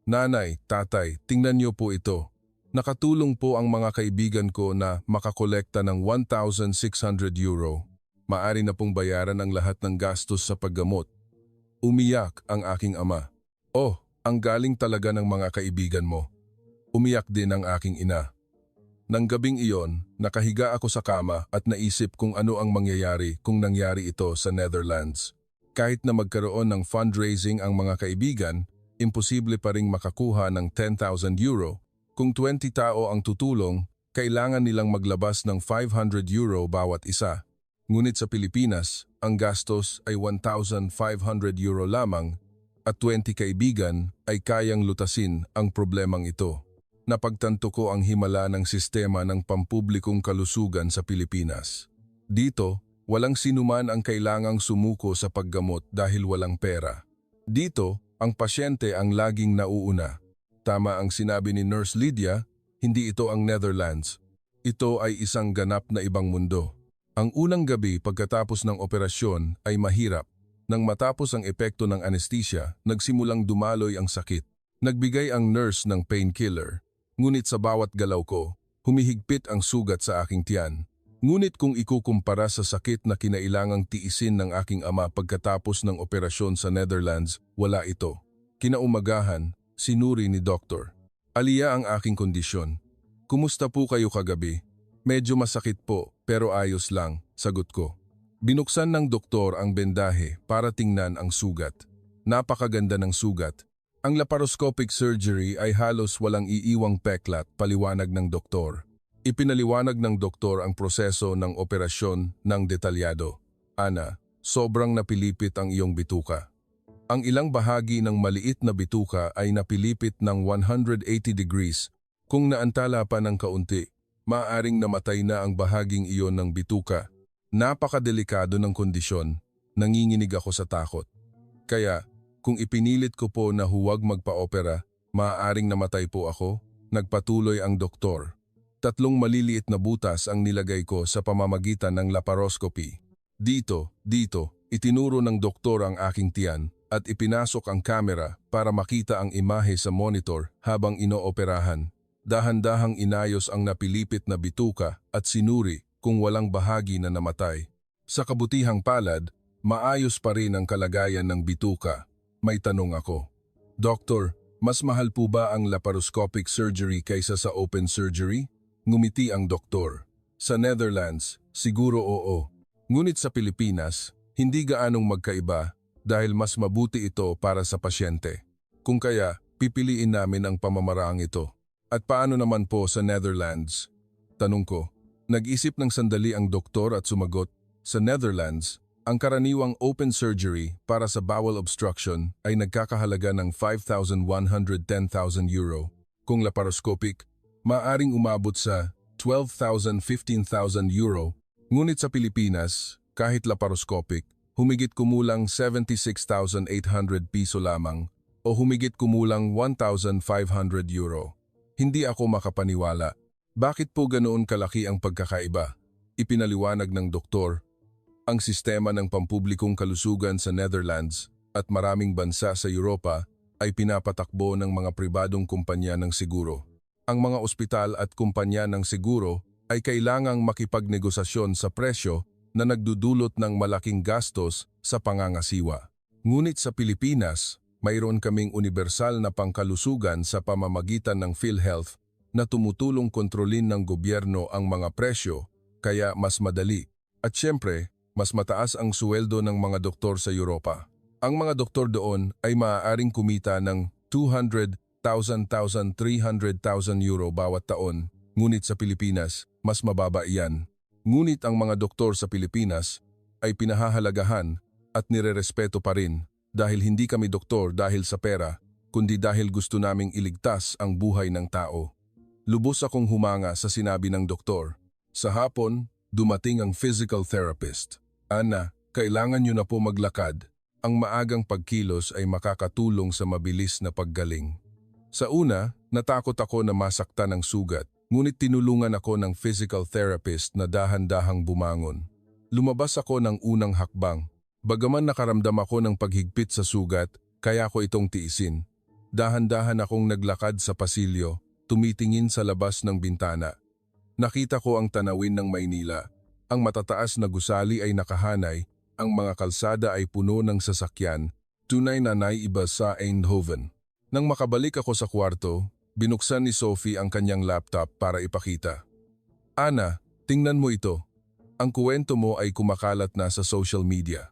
Nanay, tatay, tingnan niyo po ito. Nakatulong po ang mga kaibigan ko na makakolekta ng 1,600 euro. Maari na pong bayaran ang lahat ng gastos sa paggamot. Umiyak ang aking ama. Oh, ang galing talaga ng mga kaibigan mo. Umiyak din ang aking ina. Nang gabing iyon, nakahiga ako sa kama at naisip kung ano ang mangyayari kung nangyari ito sa Netherlands. Kahit na magkaroon ng fundraising ang mga kaibigan, imposible pa ring makakuha ng 10,000 euro. Kung 20 tao ang tutulong, kailangan nilang maglabas ng 500 euro bawat isa. Ngunit sa Pilipinas, ang gastos ay 1,500 euro lamang at 20 kaibigan ay kayang lutasin ang problemang ito. Napagtanto ko ang himala ng sistema ng pampublikong kalusugan sa Pilipinas. Dito, walang sinuman ang kailangang sumuko sa paggamot dahil walang pera. Dito, ang pasyente ang laging nauuna. Tama ang sinabi ni Nurse Lydia, hindi ito ang Netherlands. Ito ay isang ganap na ibang mundo. Ang unang gabi pagkatapos ng operasyon ay mahirap. Nang matapos ang epekto ng anesthesia, nagsimulang dumaloy ang sakit. Nagbigay ang nurse ng painkiller. Ngunit sa bawat galaw ko, humihigpit ang sugat sa aking tiyan. Ngunit kung ikukumpara sa sakit na kinailangang tiisin ng aking ama pagkatapos ng operasyon sa Netherlands, wala ito. Kinaumagahan, sinuri ni doktor. Aliya ang aking kondisyon. Kumusta po kayo kagabi? Medyo masakit po, pero ayos lang, sagot ko. Binuksan ng doktor ang bendahe para tingnan ang sugat. Napakaganda ng sugat. Ang laparoscopic surgery ay halos walang iiwang peklat, paliwanag ng doktor. Ipinaliwanag ng doktor ang proseso ng operasyon ng detalyado. Ana, sobrang napilipit ang iyong bituka. Ang ilang bahagi ng maliit na bituka ay napilipit ng 180 degrees. Kung naantala pa ng kaunti, maaaring namatay na ang bahaging iyon ng bituka. Napakadelikado ng kondisyon, nanginginig ako sa takot. Kaya, kung ipinilit ko po na huwag magpa-opera, maaaring namatay po ako, nagpatuloy ang doktor. 3 maliliit na butas ang nilagay ko sa pamamagitan ng laparoscopy. Dito, itinuro ng doktor ang aking tiyan at ipinasok ang kamera para makita ang imahe sa monitor habang inooperahan. Dahan-dahang inayos ang napilipit na bituka at sinuri kung walang bahagi na namatay. Sa kabutihang palad, maayos pa rin ang kalagayan ng bituka. May tanong ako. Doktor, Mas mahal po ba ang laparoscopic surgery kaysa sa open surgery? Ngumiti ang doktor. Sa Netherlands, siguro oo. Ngunit sa Pilipinas, hindi gaanong magkaiba dahil mas mabuti ito para sa pasyente. Kung kaya, pipiliin namin ang pamamaraang ito. At paano naman po sa Netherlands? Tanong ko. Nag-isip ng sandali ang doktor at sumagot, sa Netherlands, ang karaniwang open surgery para sa bowel obstruction ay nagkakahalaga ng 5,110,000 euro. Kung laparoscopic, maaring umabot sa 12,000-15,000 euro. Ngunit sa Pilipinas, kahit laparoscopic, humigit kumulang 76,800 piso lamang o humigit kumulang 1,500 euro. Hindi ako makapaniwala. Bakit po ganoon kalaki ang pagkakaiba? Ipinaliwanag ng doktor. Ang sistema ng pampublikong kalusugan sa Netherlands at maraming bansa sa Europa ay pinapatakbo ng mga pribadong kumpanya ng siguro. Ang mga ospital at kumpanya ng siguro ay kailangang makipagnegosasyon sa presyo na nagdudulot ng malaking gastos sa pangangasiwa. Ngunit sa Pilipinas, mayroon kaming universal na pangkalusugan sa pamamagitan ng PhilHealth na tumutulong kontrolin ng gobyerno ang mga presyo, kaya mas madali. At syempre, mas mataas ang suweldo ng mga doktor sa Europa. Ang mga doktor doon ay maaaring kumita ng 200,000, 300,000 euro bawat taon, ngunit sa Pilipinas, mas mababa iyan. Ngunit ang mga doktor sa Pilipinas ay pinahahalagahan at nirerespeto pa rin dahil hindi kami doktor dahil sa pera, kundi dahil gusto naming iligtas ang buhay ng tao. Lubos akong humanga sa sinabi ng doktor. Sa hapon, dumating ang physical therapist. Ana, kailangan niyo na po maglakad. Ang maagang pagkilos ay makakatulong sa mabilis na paggaling. Sa una, natakot ako na masaktan ang sugat, ngunit tinulungan ako ng physical therapist na dahan-dahang bumangon. Lumabas ako ng unang hakbang. Bagaman nakaramdam ako ng paghigpit sa sugat, kaya ko itong tiisin. Dahan-dahan akong naglakad sa pasilyo, tumitingin sa labas ng bintana. Nakita ko ang tanawin ng Maynila. Ang matataas na gusali ay nakahanay, ang mga kalsada ay puno ng sasakyan, tunay na naiiba sa Eindhoven. Nang makabalik ako sa kwarto, binuksan ni Sophie ang kanyang laptop para ipakita. Ana, tingnan mo ito. Ang kuwento mo ay kumakalat na sa social media.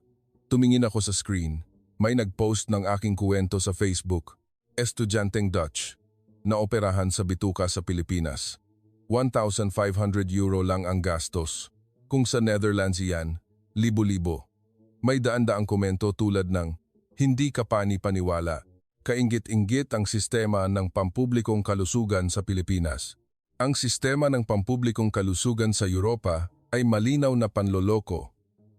Tumingin ako sa screen. May nag-post ng aking kuwento sa Facebook. Estudyanteng Dutch. Naoperahan sa bituka sa Pilipinas. 1,500 euro lang ang gastos. Kung sa Netherlands iyan, libo-libo. May daan-daang komento tulad ng, hindi ka pani-paniwala. Kainggit-inggit ang sistema ng pampublikong kalusugan sa Pilipinas. Ang sistema ng pampublikong kalusugan sa Europa ay malinaw na panloloko.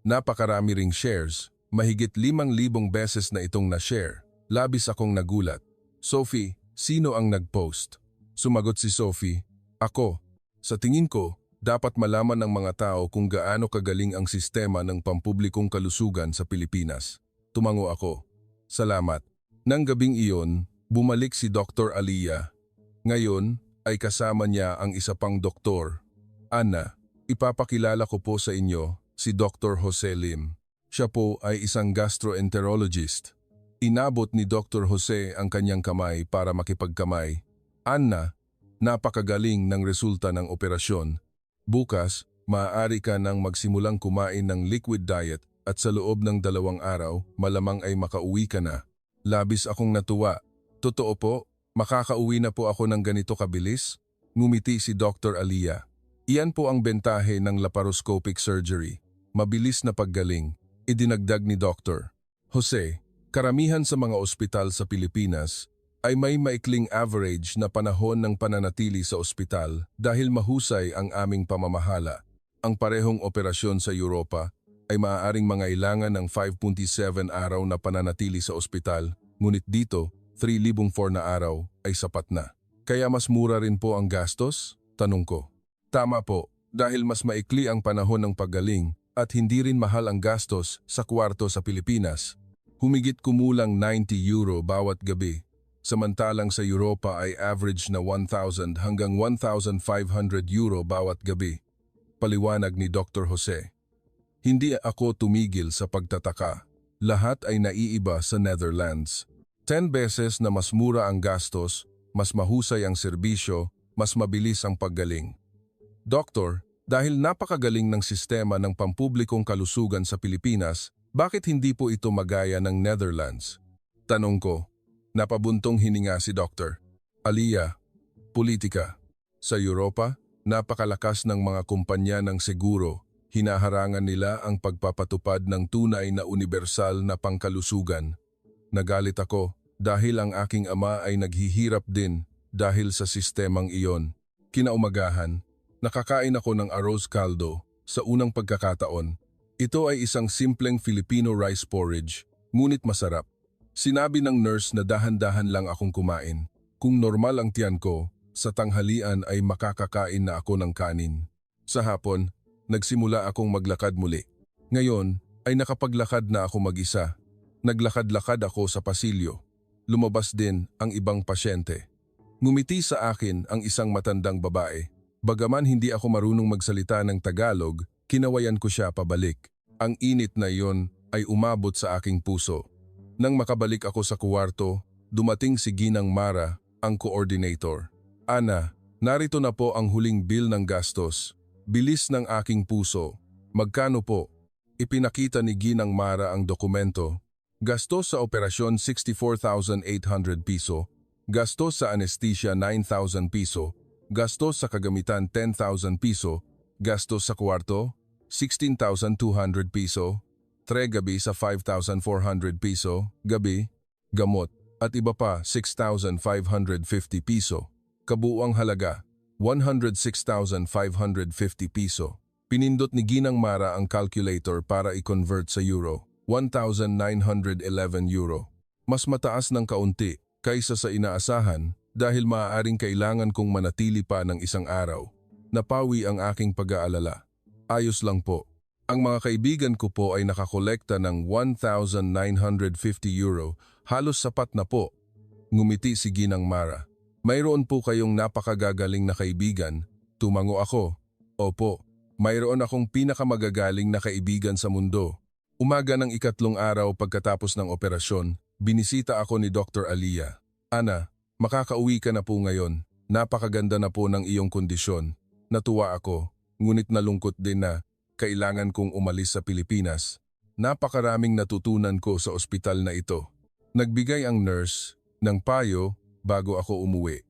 Napakarami ring shares, mahigit 5,000 beses na itong na-share. Labis akong nagulat. Sophie, sino ang nag-post? Sumagot si Sophie, ako. Sa tingin ko, dapat malaman ng mga tao kung gaano kagaling ang sistema ng pampublikong kalusugan sa Pilipinas. Tumango ako. Salamat. Nang gabing iyon, bumalik si Dr. Aliyah. Ngayon ay kasama niya ang isa pang doktor. Ana, ipapakilala ko po sa inyo si Dr. Jose Lim. Siya po ay isang gastroenterologist. Inabot ni Dr. Jose ang kanyang kamay para makipagkamay. Anna, napakagaling ng resulta ng operasyon. Bukas, maaari ka nang magsimulang kumain ng liquid diet at sa loob ng 2 araw, malamang ay makauwi ka na. Labis akong natuwa. Totoo po, makakauwi na po ako ng ganito kabilis? Ngumiti si Dr. Aliyah. Iyan po ang bentahe ng laparoscopic surgery. Mabilis na paggaling. Idinagdag ni Dr. Jose, karamihan sa mga ospital sa Pilipinas ay may maikling average na panahon ng pananatili sa ospital dahil mahusay ang aming pamamahala. Ang parehong operasyon sa Europa ay maaaring mangailangan ng 5.7 araw na pananatili sa ospital, ngunit dito, 3,004 na araw ay sapat na. Kaya mas mura rin po ang gastos? Tanong ko. Tama po, dahil mas maikli ang panahon ng paggaling at hindi rin mahal ang gastos sa kwarto sa Pilipinas. Humigit kumulang 90 euro bawat gabi, samantalang sa Europa ay average na 1,000 hanggang 1,500 euro bawat gabi. Paliwanag ni Dr. Jose. Hindi ako tumigil sa pagtataka. Lahat ay naiiba sa Netherlands. 10 beses na mas mura ang gastos, mas mahusay ang serbisyo, mas mabilis ang paggaling. Doktor, dahil napakagaling ng sistema ng pampublikong kalusugan sa Pilipinas, bakit hindi po ito magaya ng Netherlands? Tanong ko. Napabuntong hininga si Dr. Aliyah. Politika. Sa Europa, napakalakas ng mga kumpanya ng seguro. Hinaharangan nila ang pagpapatupad ng tunay na universal na pangkalusugan. Nagalit ako dahil ang aking ama ay naghihirap din dahil sa sistemang iyon. Kinaumagahan, nakakain ako ng arroz caldo sa unang pagkakataon. Ito ay isang simpleng Filipino rice porridge, ngunit masarap. Sinabi ng nurse na dahan-dahan lang akong kumain. Kung normal ang tiyan ko, sa tanghalian ay makakakain na ako ng kanin. Sa hapon, nagsimula akong maglakad muli. Ngayon ay nakapaglakad na ako mag-isa. Naglakad-lakad ako sa pasilyo. Lumabas din ang ibang pasyente. Ngumiti sa akin ang isang matandang babae. Bagaman hindi ako marunong magsalita ng Tagalog, kinawayan ko siya pabalik. Ang init na iyon ay umabot sa aking puso. Nang makabalik ako sa kuwarto, dumating si Ginang Mara, ang coordinator. Ana, narito na po ang huling bill ng gastos. Bilis ng aking puso. Magkano po? Ipinakita ni Ginang Mara ang dokumento. Gastos sa operasyon 64,800 piso. Gastos sa anesthesia 9,000 piso. Gastos sa kagamitan 10,000 piso, gastos sa kwarto 16,200 piso, gabi sa 5,400 piso, gabi, gamot, at iba pa 6,550 piso. Kabuuang halaga 106,550 piso. Pinindot ni Ginang Mara ang calculator para i-convert sa euro, 1,911 euro. Mas mataas ng kaunti kaysa sa inaasahan, dahil maaaring kailangan kong manatili pa ng isang araw. Napawi ang aking pag-aalala. Ayos lang po. Ang mga kaibigan ko po ay nakakolekta ng 1,950 euro. Halos sapat na po. Ngumiti si Ginang Mara. Mayroon po kayong napakagagaling na kaibigan. Tumango ako. Opo, mayroon akong pinakamagagaling na kaibigan sa mundo. Umaga ng ikatlong araw pagkatapos ng operasyon, binisita ako ni Dr. Aliyah. Ana, makakauwi ka na po ngayon. Napakaganda na po ng iyong kondisyon. Natuwa ako, ngunit nalungkot din na kailangan kong umalis sa Pilipinas. Napakaraming natutunan ko sa ospital na ito. Nagbigay ang nurse ng payo bago ako umuwi.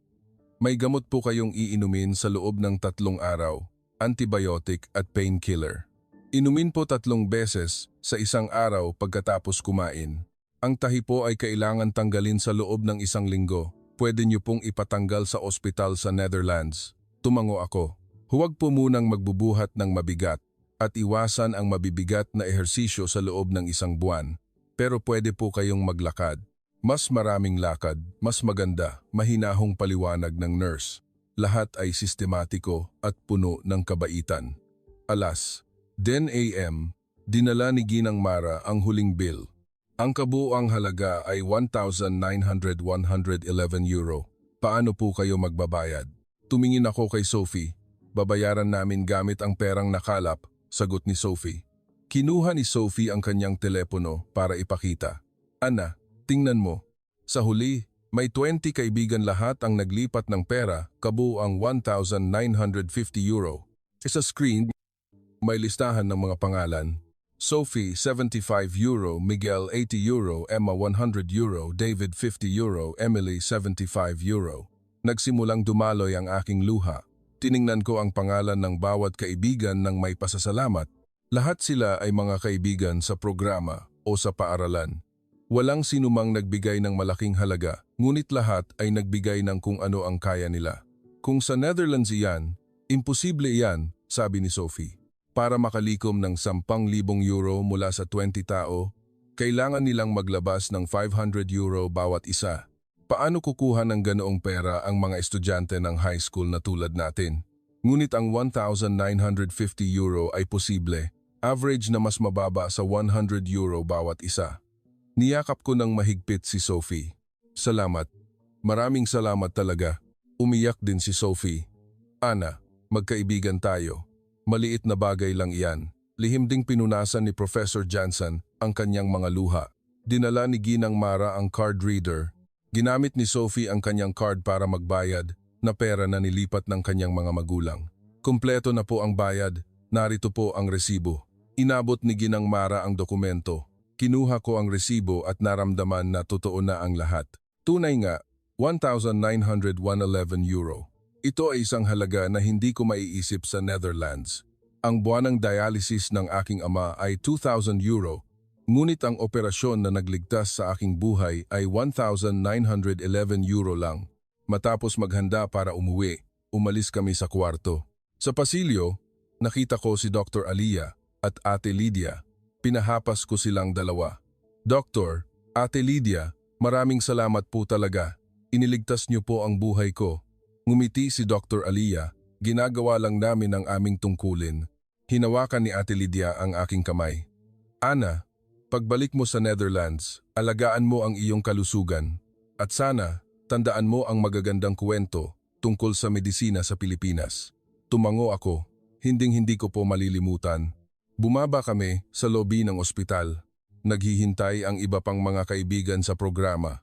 May gamot po kayong iinumin sa loob ng 3 araw, antibiotic at painkiller. Inumin po 3 beses sa isang araw pagkatapos kumain. Ang tahi po ay kailangan tanggalin sa loob ng 1 linggo. Pwede niyo pong ipatanggal sa ospital sa Netherlands. Tumango ako. Huwag po munang magbubuhat ng mabigat at iwasan ang mabibigat na ehersisyo sa loob ng 1 buwan. Pero pwede po kayong maglakad. Mas maraming lakad, mas maganda, mahinahong paliwanag ng nurse. Lahat ay sistematiko at puno ng kabaitan. Alas, 10 a.m., dinala ni Ginang Mara ang huling bill. Ang kabuuang halaga ay 1,911 euro. Paano po kayo magbabayad? Tumingin ako kay Sophie. Babayaran namin gamit ang perang nakalap, sagot ni Sophie. Kinuha ni Sophie ang kanyang telepono para ipakita. Ana, tingnan mo. Sa huli, may 20 kaibigan lahat ang naglipat ng pera, kabuuang 1,950 euro. Sa screen, may listahan ng mga pangalan. Sophie, 75 euro, Miguel, 80 euro, Emma, 100 euro, David, 50 euro, Emily, 75 euro. Nagsimulang dumaloy ang aking luha. Tiningnan ko ang pangalan ng bawat kaibigan ng may pasasalamat. Lahat sila ay mga kaibigan sa programa o sa paaralan. Walang sinumang nagbigay ng malaking halaga, ngunit lahat ay nagbigay ng kung ano ang kaya nila. Kung sa Netherlands iyan, imposible iyan, sabi ni Sophie. Para makalikom ng 10,000 euro mula sa 20 tao, kailangan nilang maglabas ng 500 euro bawat isa. Paano kukuha ng ganoong pera ang mga estudyante ng high school na tulad natin? Ngunit ang 1,950 euro ay posible, average na mas mababa sa 100 euro bawat isa. Niyakap ko ng mahigpit si Sophie. Salamat. Maraming salamat talaga. Umiyak din si Sophie. Ana, magkaibigan tayo. Maliit na bagay lang iyan. Lihim ding pinunasan ni Professor Johnson ang kanyang mga luha. Dinala ni Ginang Mara ang card reader. Ginamit ni Sophie ang kanyang card para magbayad na pera na nilipat ng kanyang mga magulang. Kumpleto na po ang bayad. Narito po ang resibo. Inabot ni Ginang Mara ang dokumento. Kinuha ko ang resibo at naramdaman na totoo na ang lahat. Tunay nga, 1,911 euro. Ito ay isang halaga na hindi ko maiisip sa Netherlands. Ang buwanang dialysis ng aking ama ay 2,000 euro, ngunit ang operasyon na nagligtas sa aking buhay ay 1,911 euro lang. Matapos maghanda para umuwi, umalis kami sa kwarto. Sa pasilyo, nakita ko si Dr. Alia at Ate Lydia. Pinahapas ko silang dalawa. Doktor, Ate Lydia, maraming salamat po talaga. Iniligtas niyo po ang buhay ko. Ngumiti si Dr. Alia, ginagawa lang namin ang aming tungkulin. Hinawakan ni Ate Lydia ang aking kamay. Ana, pagbalik mo sa Netherlands, alagaan mo ang iyong kalusugan. At sana, tandaan mo ang magagandang kwento tungkol sa medisina sa Pilipinas. Tumango ako, hinding-hindi ko po malilimutan. Bumaba kami sa lobby ng ospital. Naghihintay ang iba pang mga kaibigan sa programa.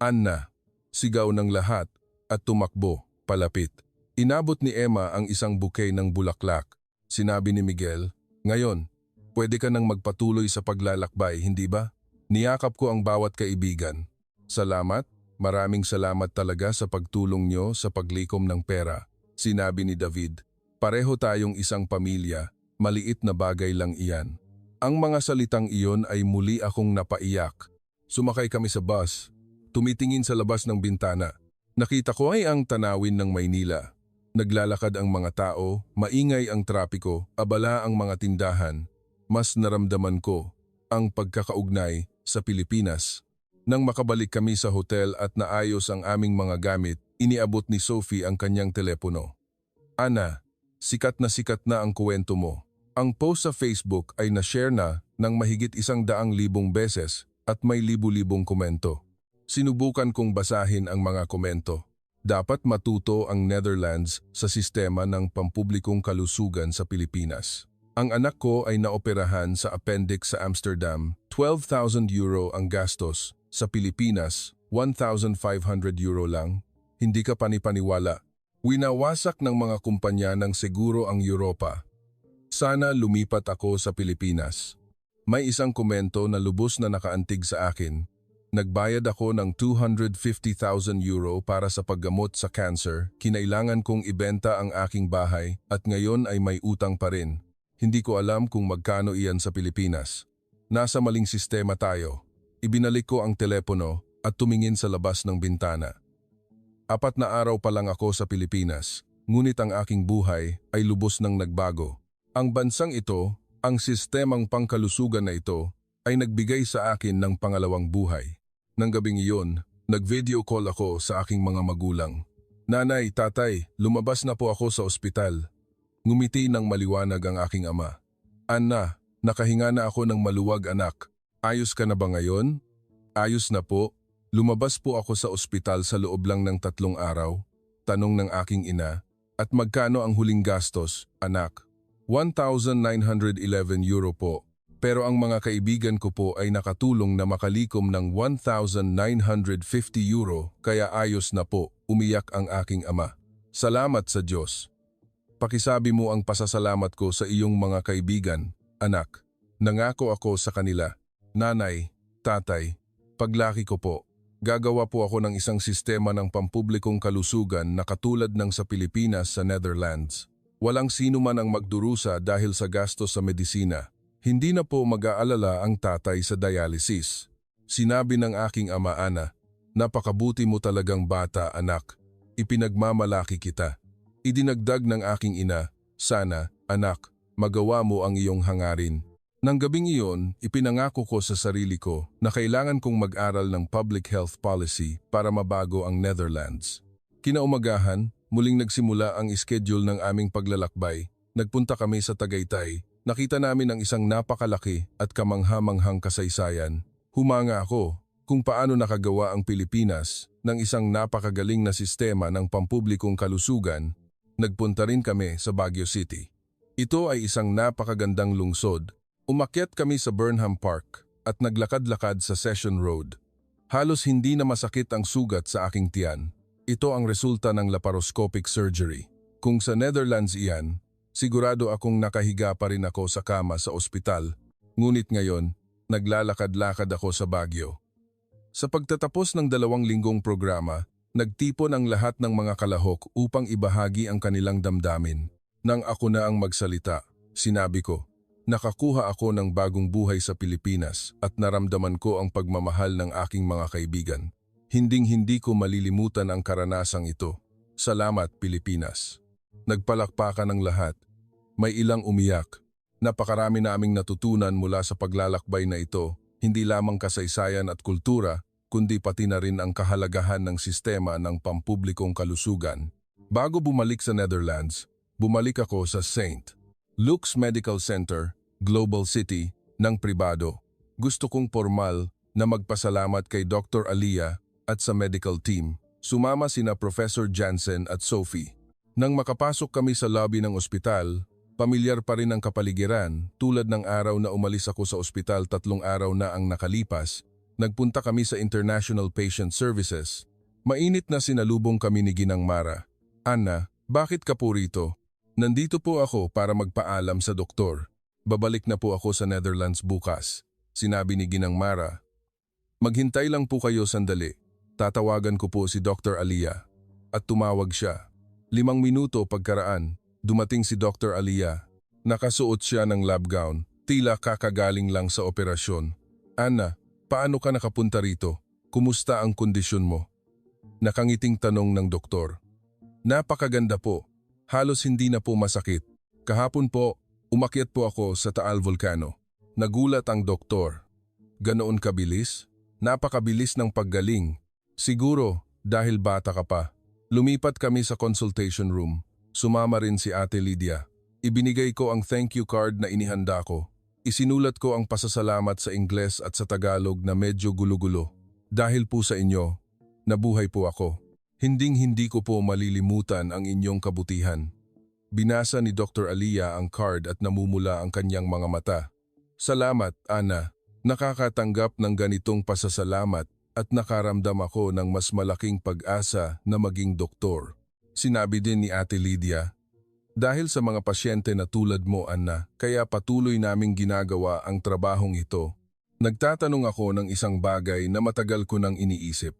Anna, sigaw ng lahat at tumakbo. Palapit. Inabot ni Emma ang isang bouquet ng bulaklak. Sinabi ni Miguel, "Ngayon, pwede ka nang magpatuloy sa paglalakbay, hindi ba?" Niyakap ko ang bawat kaibigan. Salamat, maraming salamat talaga sa pagtulong nyo sa paglikom ng pera. Sinabi ni David, pareho tayong isang pamilya, maliit na bagay lang iyan. Ang mga salitang iyon ay muli akong napaiyak. Sumakay kami sa bus, tumitingin sa labas ng bintana. Nakita ko ay ang tanawin ng Maynila. Naglalakad ang mga tao, maingay ang trapiko, abala ang mga tindahan. Mas naramdaman ko ang pagkakaugnay sa Pilipinas. Nang makabalik kami sa hotel at naayos ang aming mga gamit, iniabot ni Sophie ang kanyang telepono. Ana, sikat na ang kwento mo. Ang post sa Facebook ay na-share na ng mahigit 100,000 beses at may libu-libong komento. Sinubukan kong basahin ang mga komento. Dapat matuto ang Netherlands sa sistema ng pampublikong kalusugan sa Pilipinas. Ang anak ko ay naoperahan sa appendix sa Amsterdam, 12,000 euro ang gastos. Sa Pilipinas, 1,500 euro lang. Hindi ka panipaniwala. Winawasak ng mga kumpanya ng seguro ang Europa. Sana lumipat ako sa Pilipinas. May isang komento na lubos na nakaantig sa akin. Nagbayad ako ng 250,000 euro para sa paggamot sa cancer, kinailangan kong ibenta ang aking bahay at ngayon ay may utang pa rin. Hindi ko alam kung magkano iyan sa Pilipinas. Nasa maling sistema tayo. Ibinalik ko ang telepono at tumingin sa labas ng bintana. 4 na araw pa lang ako sa Pilipinas, ngunit ang aking buhay ay lubos nang nagbago. Ang bansang ito, ang sistemang pangkalusugan na ito, ay nagbigay sa akin ng pangalawang buhay. Nang gabing iyon, nag-video call ako sa aking mga magulang. Nanay, tatay, lumabas na po ako sa ospital. Ngumiti ng maliwanag ang aking ama. Anna, nakahinga na ako ng maluwag anak. Ayos ka na ba ngayon? Ayos na po. Lumabas po ako sa ospital sa loob lang ng 3 araw. Tanong ng aking ina. At magkano ang huling gastos, anak? 1,911 euro po. Pero ang mga kaibigan ko po ay nakatulong na makalikom ng 1,950 euro kaya ayos na po, umiyak ang aking ama. Salamat sa Diyos. Pakisabi mo ang pasasalamat ko sa iyong mga kaibigan, anak. Nangako ako sa kanila. Nanay, tatay, paglaki ko po, gagawa po ako ng isang sistema ng pampublikong kalusugan na katulad ng sa Pilipinas sa Netherlands. Walang sino man ang magdurusa dahil sa gastos sa medisina. Hindi na po mag-aalala ang tatay sa dialysis. Sinabi ng aking ama Ana, napakabuti mo talagang bata anak. Ipinagmamalaki kita. Idinagdag ng aking ina, sana, anak, magawa mo ang iyong hangarin. Nang gabing iyon, ipinangako ko sa sarili ko na kailangan kong mag-aral ng public health policy para mabago ang Netherlands. Kinaumagahan, muling nagsimula ang schedule ng aming paglalakbay. Nagpunta kami sa Tagaytay. Nakita namin ang isang napakalaki at kamangha-manghang kasaysayan. Humanga ako kung paano nakagawa ang Pilipinas ng isang napakagaling na sistema ng pampublikong kalusugan. Nagpunta rin kami sa Baguio City. Ito ay isang napakagandang lungsod. Umakyat kami sa Burnham Park at naglakad-lakad sa Session Road. Halos hindi na masakit ang sugat sa aking tiyan. Ito ang resulta ng laparoscopic surgery. Kung sa Netherlands iyan, sigurado akong nakahiga pa rin ako sa kama sa ospital. Ngunit ngayon, naglalakad-lakad ako sa Baguio. Sa pagtatapos ng 2 linggong programa, nagtipon ang lahat ng mga kalahok upang ibahagi ang kanilang damdamin. Nang ako na ang magsalita, sinabi ko, nakakuha ako ng bagong buhay sa Pilipinas at naramdaman ko ang pagmamahal ng aking mga kaibigan. Hinding-hindi ko malilimutan ang karanasang ito. Salamat, Pilipinas. Nagpalakpakan ang lahat. May ilang umiyak. Napakarami naming natutunan mula sa paglalakbay na ito, hindi lamang kasaysayan at kultura, kundi pati na rin ang kahalagahan ng sistema ng pampublikong kalusugan. Bago bumalik sa Netherlands, bumalik ako sa St. Luke's Medical Center, Global City, ng pribado. Gusto kong formal na magpasalamat kay Dr. Alia at sa medical team. Sumama sina Professor Jansen at Sophie. Nang makapasok kami sa lobby ng ospital, pamilyar pa rin ang kapaligiran. Tulad ng araw na umalis ako sa ospital 3 araw na ang nakalipas, nagpunta kami sa International Patient Services. Mainit na sinalubong kami ni Ginang Mara. Anna, bakit ka po rito? Nandito po ako para magpaalam sa doktor. Babalik na po ako sa Netherlands bukas, sinabi ni Ginang Mara. Maghintay lang po kayo sandali. Tatawagan ko po si Dr. Alia. At tumawag siya. 5 minuto pagkaraan, dumating si Dr. Alia. Nakasuot siya ng lab gown, tila kakagaling lang sa operasyon. Anna, paano ka nakapunta rito? Kumusta ang kondisyon mo? Nakangiting tanong ng doktor. Napakaganda po. Halos hindi na po masakit. Kahapon po, umakyat po ako sa Taal Volcano. Nagulat ang doktor. Ganoon kabilis? Napakabilis ng paggaling. Siguro, dahil bata ka pa. Lumipat kami sa consultation room. Sumama rin si Ate Lydia. Ibinigay ko ang thank you card na inihanda ko. Isinulat ko ang pasasalamat sa Ingles at sa Tagalog na medyo gulo-gulo. Dahil po sa inyo, nabuhay po ako. Hinding-hindi ko po malilimutan ang inyong kabutihan. Binasa ni Dr. Alia ang card at namumula ang kanyang mga mata. Salamat, Ana. Nakakatanggap ng ganitong pasasalamat at nakaramdam ako ng mas malaking pag-asa na maging doktor. Sinabi din ni Ate Lydia, dahil sa mga pasyente na tulad mo, Anna, kaya patuloy naming ginagawa ang trabahong ito. Nagtatanong ako ng isang bagay na matagal ko nang iniisip.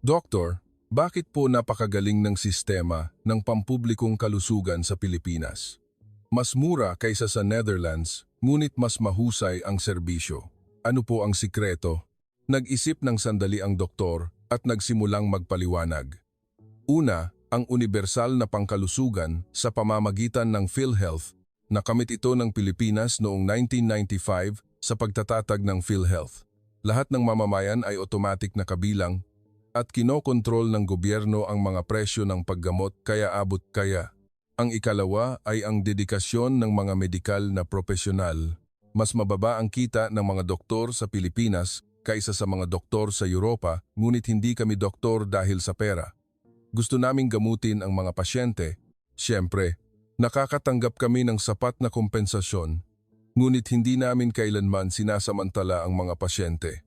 Doktor, bakit po napakagaling ng sistema ng pampublikong kalusugan sa Pilipinas? Mas mura kaysa sa Netherlands, ngunit mas mahusay ang serbisyo. Ano po ang sikreto? Nag-isip ng sandali ang doktor at nagsimulang magpaliwanag. Una, ang universal na pangkalusugan sa pamamagitan ng PhilHealth. Nakamit ito ng Pilipinas noong 1995 sa pagtatatag ng PhilHealth. Lahat ng mamamayan ay automatic na kabilang at kinokontrol ng gobyerno ang mga presyo ng paggamot kaya abot kaya. Ang ikalawa ay ang dedikasyon ng mga medikal na propesyonal. Mas mababa ang kita ng mga doktor sa Pilipinas kaysa sa mga doktor sa Europa, ngunit hindi kami doktor dahil sa pera. Gusto naming gamutin ang mga pasyente. Siyempre, nakakatanggap kami ng sapat na kompensasyon, ngunit hindi namin kailanman sinasamantala ang mga pasyente.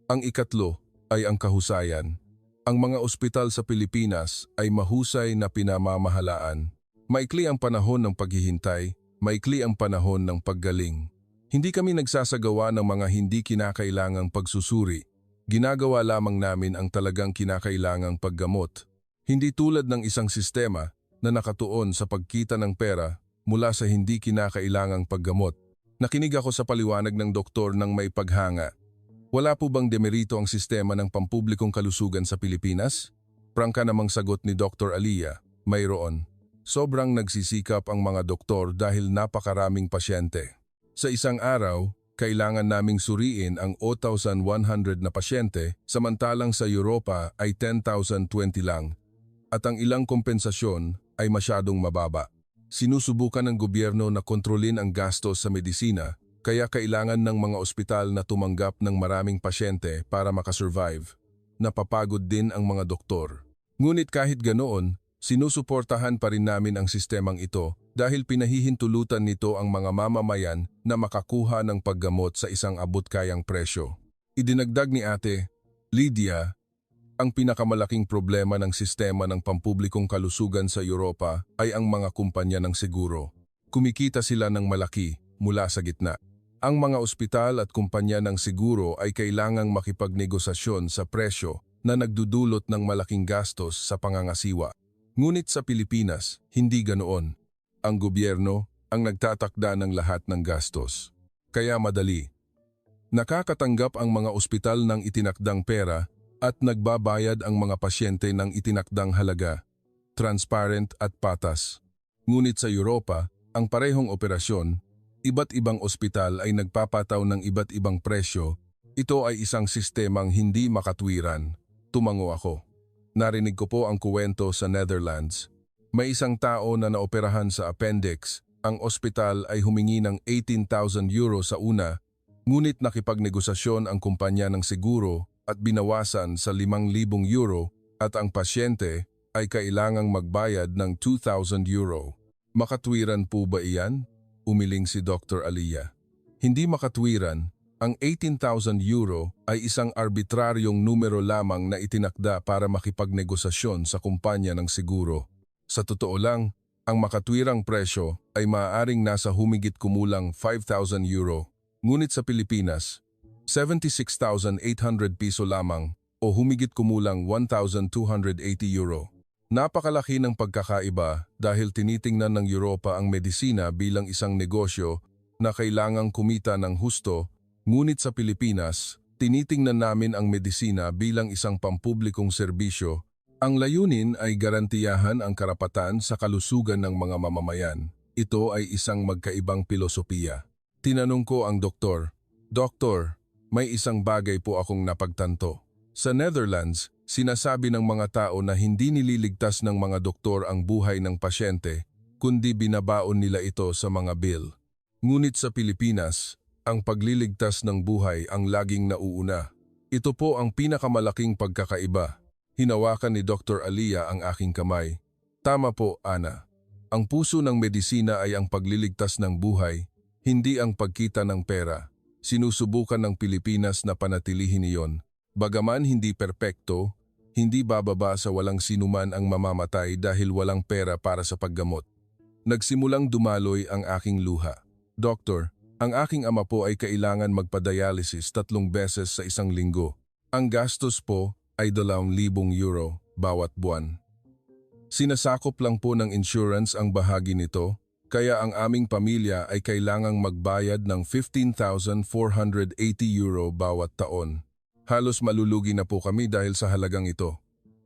Ang ikatlo ay ang kahusayan. Ang mga ospital sa Pilipinas ay mahusay na pinamamahalaan. Maikli ang panahon ng paghihintay, maikli ang panahon ng paggaling. Hindi kami nagsasagawa ng mga hindi kinakailangang pagsusuri. Ginagawa lamang namin ang talagang kinakailangang paggamot. Hindi tulad ng isang sistema na nakatuon sa pagkita ng pera mula sa hindi kinakailangang paggamot. Nakinig ako sa paliwanag ng doktor ng may paghanga. Wala po bang demerito ang sistema ng pampublikong kalusugan sa Pilipinas? Prangka namang sagot ni Dr. Alia, mayroon. Sobrang nagsisikap ang mga doktor dahil napakaraming pasyente. Sa isang araw, kailangan naming suriin ang 8,100 na pasyente, samantalang sa Europa ay 10,020 lang. At ang ilang kompensasyon ay masyadong mababa. Sinusubukan ng gobyerno na kontrolin ang gastos sa medisina, kaya kailangan ng mga ospital na tumanggap ng maraming pasyente para makasurvive. Napapagod din ang mga doktor. Ngunit kahit ganoon, sinusuportahan pa rin namin ang sistemang ito dahil pinahihintulutan nito ang mga mamamayan na makakuha ng paggamot sa isang abot-kayang presyo. Idinagdag ni Ate Lydia, ang pinakamalaking problema ng sistema ng pampublikong kalusugan sa Europa ay ang mga kumpanya ng seguro. Kumikita sila ng malaki mula sa gitna. Ang mga ospital at kumpanya ng seguro ay kailangang makipagnegosasyon sa presyo na nagdudulot ng malaking gastos sa pangangasiwa. Ngunit sa Pilipinas, hindi ganoon. Ang gobyerno ang nagtatakda ng lahat ng gastos. Kaya madali. Nakakatanggap ang mga ospital ng itinakdang pera at nagbabayad ang mga pasyente ng itinakdang halaga, transparent at patas. Ngunit sa Europa, ang parehong operasyon, iba't ibang ospital ay nagpapataw ng iba't ibang presyo. Ito ay isang sistemang hindi makatwiran. Tumango ako. Narinig ko po ang kuwento sa Netherlands. May isang tao na naoperahan sa appendix. Ang ospital ay humingi ng 18,000 euro sa una, ngunit nakipagnegosasyon ang kumpanya ng seguro at binawasan sa 5,000 euro at ang pasyente ay kailangang magbayad ng 2,000 euro. Makatwiran po ba iyan? Umiling si Dr. Alia. Hindi makatwiran. Ang 18,000 euro ay isang arbitraryong numero lamang na itinakda para makipagnegosasyon sa kumpanya ng seguro. Sa totoo lang, ang makatwirang presyo ay maaaring nasa humigit kumulang 5,000 euro. Ngunit sa Pilipinas, 76,800 piso lamang o humigit kumulang 1,280 euro. Napakalaki ng pagkakaiba dahil tinitingnan ng Europa ang medisina bilang isang negosyo na kailangang kumita ng husto. Ngunit sa Pilipinas, tinitingnan namin ang medisina bilang isang pampublikong serbisyo. Ang layunin ay garantiyahan ang karapatan sa kalusugan ng mga mamamayan. Ito ay isang magkaibang pilosopiya. Tinanong ko ang doktor, "Doktor, may isang bagay po akong napagtanto. Sa Netherlands, sinasabi ng mga tao na hindi nililigtas ng mga doktor ang buhay ng pasyente, kundi binabaon nila ito sa mga bill. Ngunit sa Pilipinas, ang pagliligtas ng buhay ang laging nauuna. Ito po ang pinakamalaking pagkakaiba." Hinawakan ni Dr. Alia ang aking kamay. "Tama po, Ana. Ang puso ng medisina ay ang pagliligtas ng buhay, hindi ang pagkita ng pera. Sinusubukan ng Pilipinas na panatilihin iyon. Bagaman hindi perpekto, hindi bababa sa walang sinuman ang mamamatay dahil walang pera para sa paggamot." Nagsimulang dumaloy ang aking luha. "Doktor, ang aking ama po ay kailangan magpa-dialysis 3 beses sa isang linggo. Ang gastos po ay 2,000 euro bawat buwan. Sinasakop lang po ng insurance ang bahagi nito, kaya ang aming pamilya ay kailangang magbayad ng 15,480 euro bawat taon. Halos malulugi na po kami dahil sa halagang ito."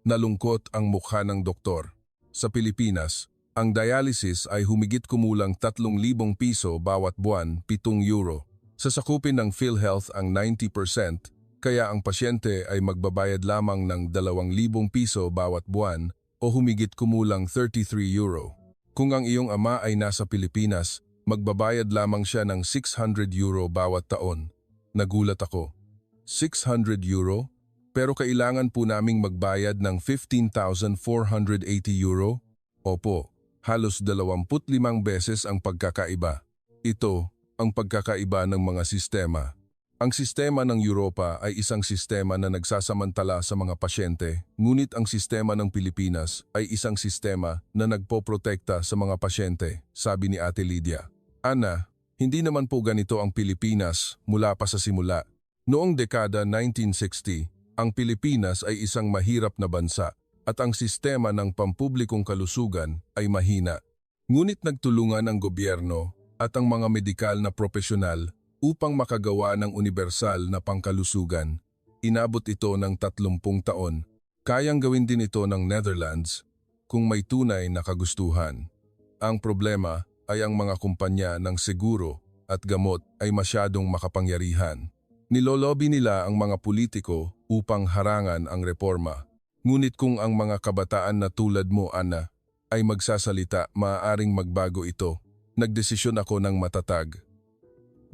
Nalungkot ang mukha ng doktor. Sa Pilipinas, ang dialysis ay humigit kumulang 3,000 piso bawat buwan, 7 euro. Sasakupin ng PhilHealth ang 90%, kaya ang pasyente ay magbabayad lamang ng 2,000 piso bawat buwan o humigit kumulang 33 euro. Kung ang iyong ama ay nasa Pilipinas, magbabayad lamang siya ng 600 euro bawat taon. Nagulat ako. 600 euro? Pero kailangan po naming magbayad ng 15,480 euro? Opo, halos 25 beses ang pagkakaiba. Ito ang pagkakaiba ng mga sistema. Ang sistema ng Europa ay isang sistema na nagsasamantala sa mga pasyente, ngunit ang sistema ng Pilipinas ay isang sistema na nagpoprotekta sa mga pasyente, sabi ni Ate Lydia. "Ana, hindi naman po ganito ang Pilipinas mula pa sa simula. Noong dekada 1960, ang Pilipinas ay isang mahirap na bansa at ang sistema ng pampublikong kalusugan ay mahina. Ngunit nagtulungan ang gobyerno at ang mga medikal na propesyonal upang makagawa ng universal na pangkalusugan. Inabot ito ng 30 taon. Kayang gawin din ito ng Netherlands kung may tunay na kagustuhan. Ang problema ay ang mga kumpanya ng seguro at gamot ay masyadong makapangyarihan. Nilolobi nila ang mga politiko upang harangan ang reforma. Ngunit kung ang mga kabataan na tulad mo, Ana, ay magsasalita, maaaring magbago ito. Nagdesisyon ako ng matatag.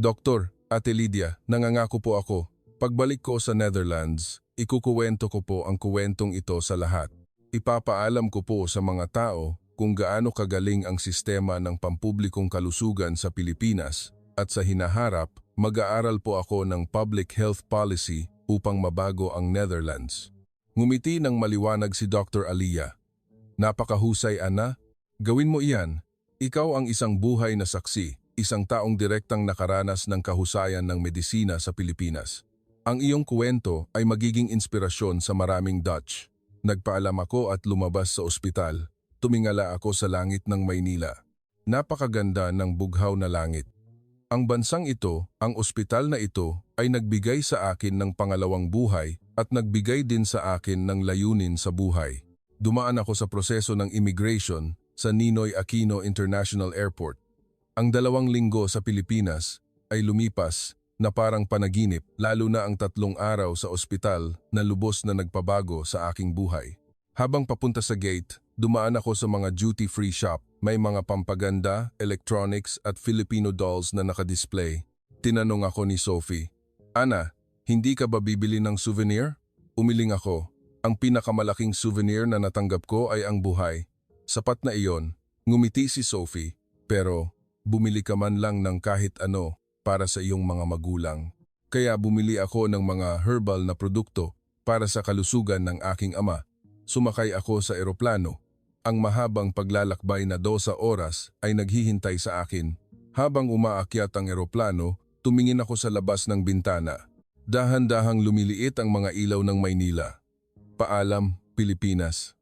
Doktor, Ate Lydia, nangangako po ako. Pagbalik ko sa Netherlands, ikukuwento ko po ang kuwentong ito sa lahat. Ipapaalam ko po sa mga tao kung gaano kagaling ang sistema ng pampublikong kalusugan sa Pilipinas at sa hinaharap Mag-aaral po ako ng public health policy upang mabago ang Netherlands. Ngumiti ng maliwanag si Dr. Alia. Napakahusay, Ana. Gawin mo iyan. Ikaw ang isang buhay na saksi, isang taong direktang nakaranas ng kahusayan ng medisina sa Pilipinas. Ang iyong kwento ay magiging inspirasyon sa maraming Dutch. Nagpaalam ako at lumabas sa ospital. Tumingala ako sa langit ng Maynila. Napakaganda ng bughaw na langit. Ang bansang ito, ang ospital na ito, ay nagbigay sa akin ng pangalawang buhay at nagbigay din sa akin ng layunin sa buhay. Dumaan ako sa proseso ng immigration sa Ninoy Aquino International Airport. Ang 2 linggo sa Pilipinas ay lumipas na parang panaginip, lalo na ang 3 araw sa ospital na lubos na nagpabago sa aking buhay. Habang papunta sa gate, dumaan ako sa mga duty-free shop. May mga pampaganda, electronics at Filipino dolls na nakadisplay. Tinanong ako ni Sophie, Ana, hindi ka ba bibili ng souvenir? Umiling ako. Ang pinakamalaking souvenir na natanggap ko ay ang buhay. Sapat na iyon. Ngumiti si Sophie, pero bumili ka man lang ng kahit ano para sa iyong mga magulang. Kaya bumili ako ng mga herbal na produkto para sa kalusugan ng aking ama. Sumakay ako sa eroplano. Ang mahabang paglalakbay na 12 oras ay naghihintay sa akin. Habang umaakyat ang eroplano, tumingin ako sa labas ng bintana. Dahan-dahang lumiliit ang mga ilaw ng Maynila. Paalam, Pilipinas.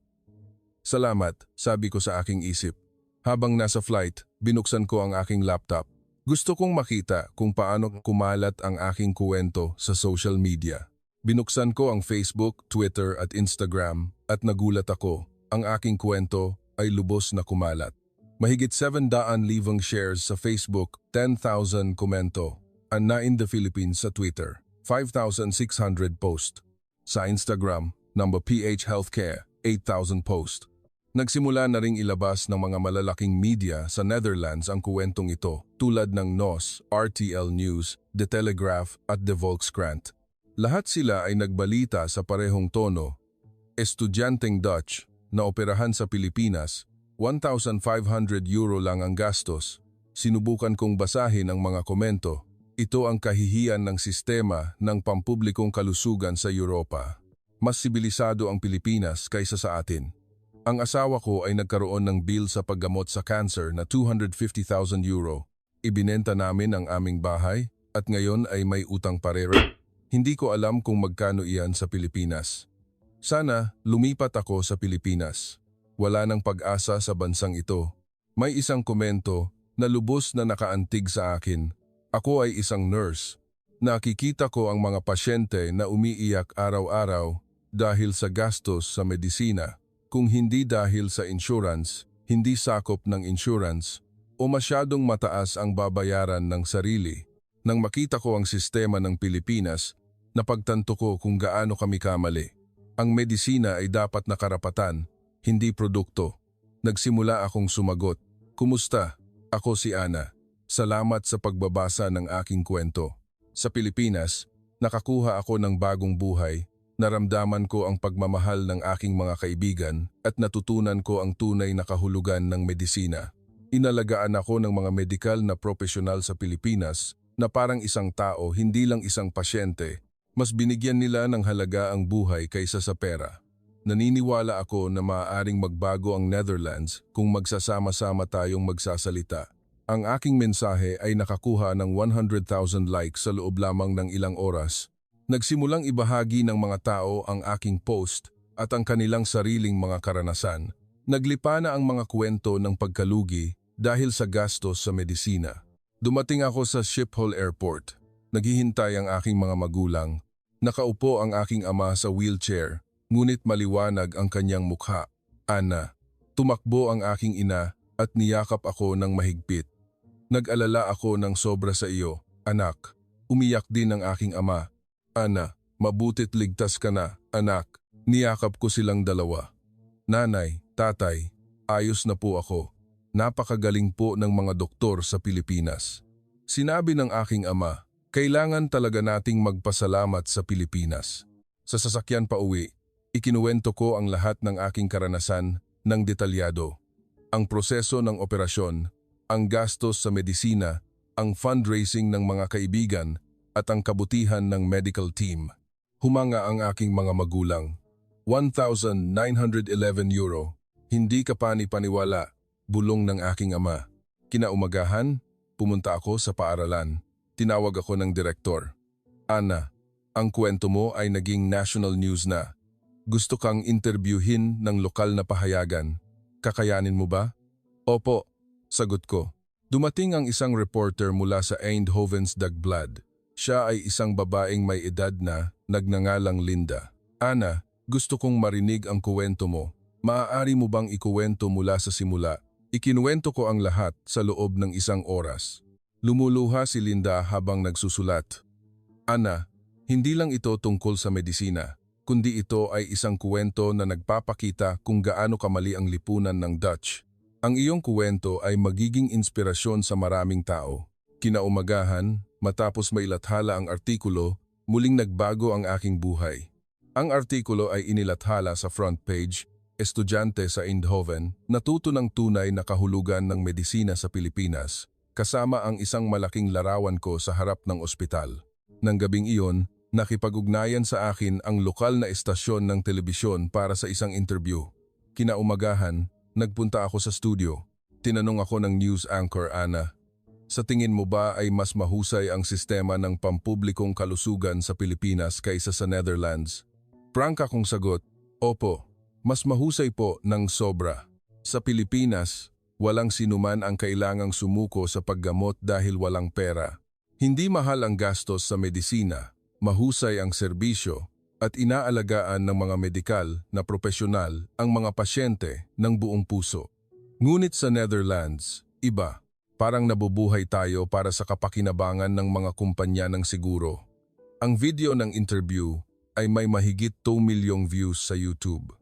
Salamat, sabi ko sa aking isip. Habang nasa flight, binuksan ko ang aking laptop. Gusto kong makita kung paano kumalat ang aking kuwento sa social media. Binuksan ko ang Facebook, Twitter at Instagram at nagulat ako. Ang aking kwento ay lubos na kumalat. Mahigit 700,000 shares sa Facebook, 10,000 komento. Ana in the Philippines sa Twitter, 5,600 post. Sa Instagram, number PH Healthcare, 8,000 post. Nagsimula na ring ilabas ng mga malalaking media sa Netherlands ang kuwentong ito, tulad ng NOS, RTL News, The Telegraph at The Volkskrant. Lahat sila ay nagbalita sa parehong tono. Estudyanteng Dutch na operahan sa Pilipinas, €1,500 lang ang gastos. Sinubukan kong basahin ang mga komento. Ito ang kahihiyan ng sistema ng pampublikong kalusugan sa Europa. Mas sibilisado ang Pilipinas kaysa sa atin. Ang asawa ko ay nagkaroon ng bill sa paggamot sa cancer na €250,000. Ibinenta namin ang aming bahay at ngayon ay may utang parera. Hindi ko alam kung magkano iyan sa Pilipinas. Sana lumipat ako sa Pilipinas. Wala nang pag-asa sa bansang ito. May isang komento na lubos na nakaantig sa akin. Ako ay isang nurse. Nakikita ko ang mga pasyente na umiiyak araw-araw dahil sa gastos sa medisina. Kung hindi dahil sa insurance, hindi sakop ng insurance, o masyadong mataas ang babayaran ng sarili. Nang makita ko ang sistema ng Pilipinas, napagtanto ko kung gaano kami kamali. Ang medisina ay dapat na karapatan, hindi produkto. Nagsimula akong sumagot. Kumusta? Ako si Ana. Salamat sa pagbabasa ng aking kwento. Sa Pilipinas, nakakuha ako ng bagong buhay. Naramdaman ko ang pagmamahal ng aking mga kaibigan at natutunan ko ang tunay na kahulugan ng medisina. Inalagaan ako ng mga medikal na profesional sa Pilipinas na parang isang tao, hindi lang isang pasyente. Mas binigyan nila ng halaga ang buhay kaysa sa pera. Naniniwala ako na maaaring magbago ang Netherlands kung magsasama-sama tayong magsasalita. Ang aking mensahe ay nakakuha ng 100,000 likes sa loob lamang ng ilang oras. Nagsimulang ibahagi ng mga tao ang aking post at ang kanilang sariling mga karanasan. Naglipa na ang mga kwento ng pagkalugi dahil sa gastos sa medisina. Dumating ako sa Schiphol Airport. Naghihintay ang aking mga magulang. Nakaupo ang aking ama sa wheelchair, ngunit maliwanag ang kanyang mukha. Ana. Tumakbo ang aking ina at niyakap ako ng mahigpit. Nag-alala ako ng sobra sa iyo, anak. Umiyak din ang aking ama. Ana, mabutit ligtas ka na, anak. Niyakap ko silang dalawa. Nanay, tatay, ayos na po ako. Napakagaling po ng mga doktor sa Pilipinas. Sinabi ng aking ama, kailangan talaga nating magpasalamat sa Pilipinas. Sa sasakyan pa uwi, ikinuwento ko ang lahat ng aking karanasan ng detalyado. Ang proseso ng operasyon, ang gastos sa medisina, ang fundraising ng mga kaibigan at ang kabutihan ng medical team. Humanga ang aking mga magulang. 1,911 euro. Hindi ka pani-paniwala, bulong ng aking ama. Kinaumagahan, pumunta ako sa paaralan. Tinawag ako ng direktor. Ana, ang kwento mo ay naging national news na. Gusto kang interviewin ng lokal na pahayagan. Kakayanin mo ba? Opo, sagot ko. Dumating ang isang reporter mula sa Eindhoven's Dagblad. Siya ay isang babaeng may edad na nagngangalang Linda. Ana, gusto kong marinig ang kuwento mo. Maaari mo bang ikuwento mula sa simula? Ikinuwento ko ang lahat sa loob ng isang oras. Lumuluha si Linda habang nagsusulat. Ana, hindi lang ito tungkol sa medisina, kundi ito ay isang kuwento na nagpapakita kung gaano kamali ang lipunan ng Dutch. Ang iyong kuwento ay magiging inspirasyon sa maraming tao. Kinaumagahan, matapos mailathala ang artikulo, muling nagbago ang aking buhay. Ang artikulo ay inilathala sa front page, Estudyante sa Eindhoven, natuto ng tunay na kahulugan ng medisina sa Pilipinas, kasama ang isang malaking larawan ko sa harap ng ospital. Nang gabing iyon, nakipag-ugnayan sa akin ang lokal na estasyon ng telebisyon para sa isang interview. Kinaumagahan, nagpunta ako sa studio. Tinanong ako ng news anchor Ana, sa tingin mo ba ay mas mahusay ang sistema ng pampublikong kalusugan sa Pilipinas kaysa sa Netherlands? Prangka kong sagot, opo, mas mahusay po ng sobra. Sa Pilipinas, walang sinuman ang kailangang sumuko sa paggamot dahil walang pera. Hindi mahal ang gastos sa medisina, mahusay ang serbisyo, at inaalagaan ng mga medikal na propesyonal ang mga pasyente ng buong puso. Ngunit sa Netherlands, iba. Parang nabubuhay tayo para sa kapakinabangan ng mga kumpanya ng siguro. Ang video ng interview ay may mahigit 2 milyong views sa YouTube.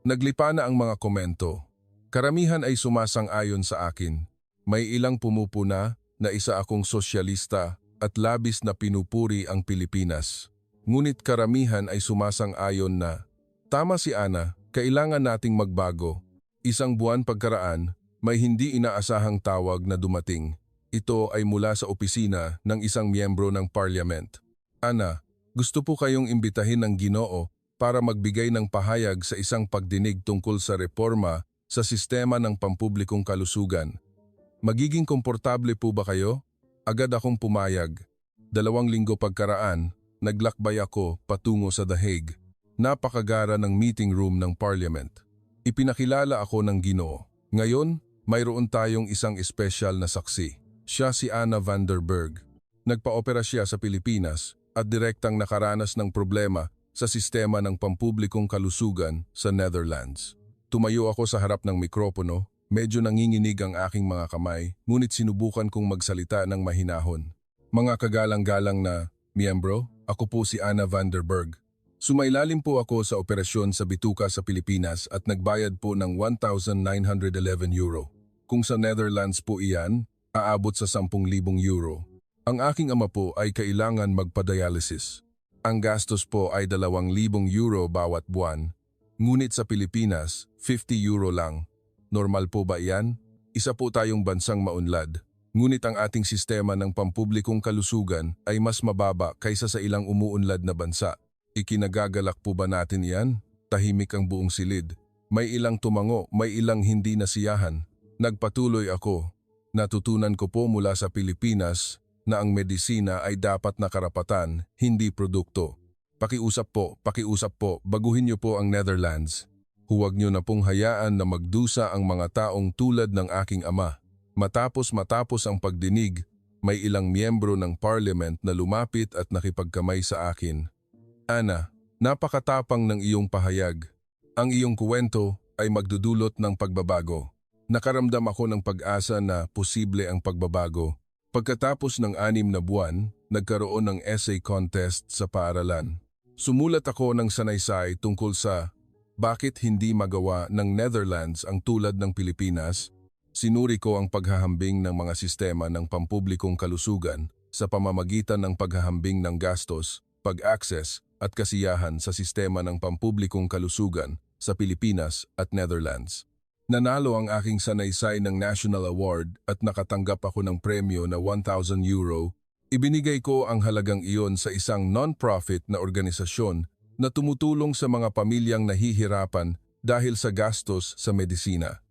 Naglipa na ang mga komento. Karamihan ay sumasang-ayon sa akin. May ilang pumupuna na isa akong sosyalista at labis na pinupuri ang Pilipinas. Ngunit karamihan ay sumasang-ayon na, tama si Ana, kailangan nating magbago. Isang buwan pagkaraan, may hindi inaasahang tawag na dumating. Ito ay mula sa opisina ng isang miyembro ng parliament. Ana, gusto po kayong imbitahin ng Ginoo para magbigay ng pahayag sa isang pagdinig tungkol sa reforma sa sistema ng pampublikong kalusugan. Magiging komportable po ba kayo? Agad akong pumayag. 2 linggo pagkaraan, naglakbay ako patungo sa The Hague. Napakagara ng meeting room ng parliament. Ipinakilala ako ng Ginoo. Ngayon, mayroon tayong isang espesyal na saksi. Siya si Ana van der Berg. Nagpa-opera siya sa Pilipinas at direktang nakaranas ng problema sa sistema ng pampublikong kalusugan sa Netherlands. Tumayo ako sa harap ng mikropono, medyo nanginginig ang aking mga kamay, ngunit sinubukan kong magsalita ng mahinahon. Mga kagalang-galang na miyembro, ako po si Ana van der Berg. Sumailalim po ako sa operasyon sa bituka sa Pilipinas at nagbayad po ng 1,911 euro. Kung sa Netherlands po iyan, aabot sa 10,000 euro. Ang aking ama po ay kailangan magpa-dialysis. Ang gastos po ay 2,000 euro bawat buwan. Ngunit sa Pilipinas, 50 euro lang. Normal po ba iyan? Isa po tayong bansang maunlad. Ngunit ang ating sistema ng pampublikong kalusugan ay mas mababa kaysa sa ilang umuunlad na bansa. Ikinagagalak po ba natin iyan? Tahimik ang buong silid. May ilang tumango, may ilang hindi nasiyahan. Nagpatuloy ako. Natutunan ko po mula sa Pilipinas na ang medisina ay dapat na karapatan, hindi produkto. Pakiusap po, baguhin niyo po ang Netherlands. Huwag niyo na pong hayaan na magdusa ang mga taong tulad ng aking ama. Matapos ang pagdinig, may ilang miyembro ng parliament na lumapit at nakipagkamay sa akin. Ana, napakatapang ng iyong pahayag. Ang iyong kuwento ay magdudulot ng pagbabago. Nakaramdam ako ng pag-asa na posible ang pagbabago. Pagkatapos ng 6 na buwan, nagkaroon ng essay contest sa paaralan. Sumulat ako ng sanaysay tungkol sa bakit hindi magawa ng Netherlands ang tulad ng Pilipinas. Sinuri ko ang paghahambing ng mga sistema ng pampublikong kalusugan sa pamamagitan ng paghahambing ng gastos, pag-access at kasiyahan sa sistema ng pampublikong kalusugan sa Pilipinas at Netherlands. Nanalo ang aking sanaysay ng National Award at nakatanggap ako ng premyo na €1,000. Ibinigay ko ang halagang iyon sa isang non-profit na organisasyon na tumutulong sa mga pamilyang nahihirapan dahil sa gastos sa medisina.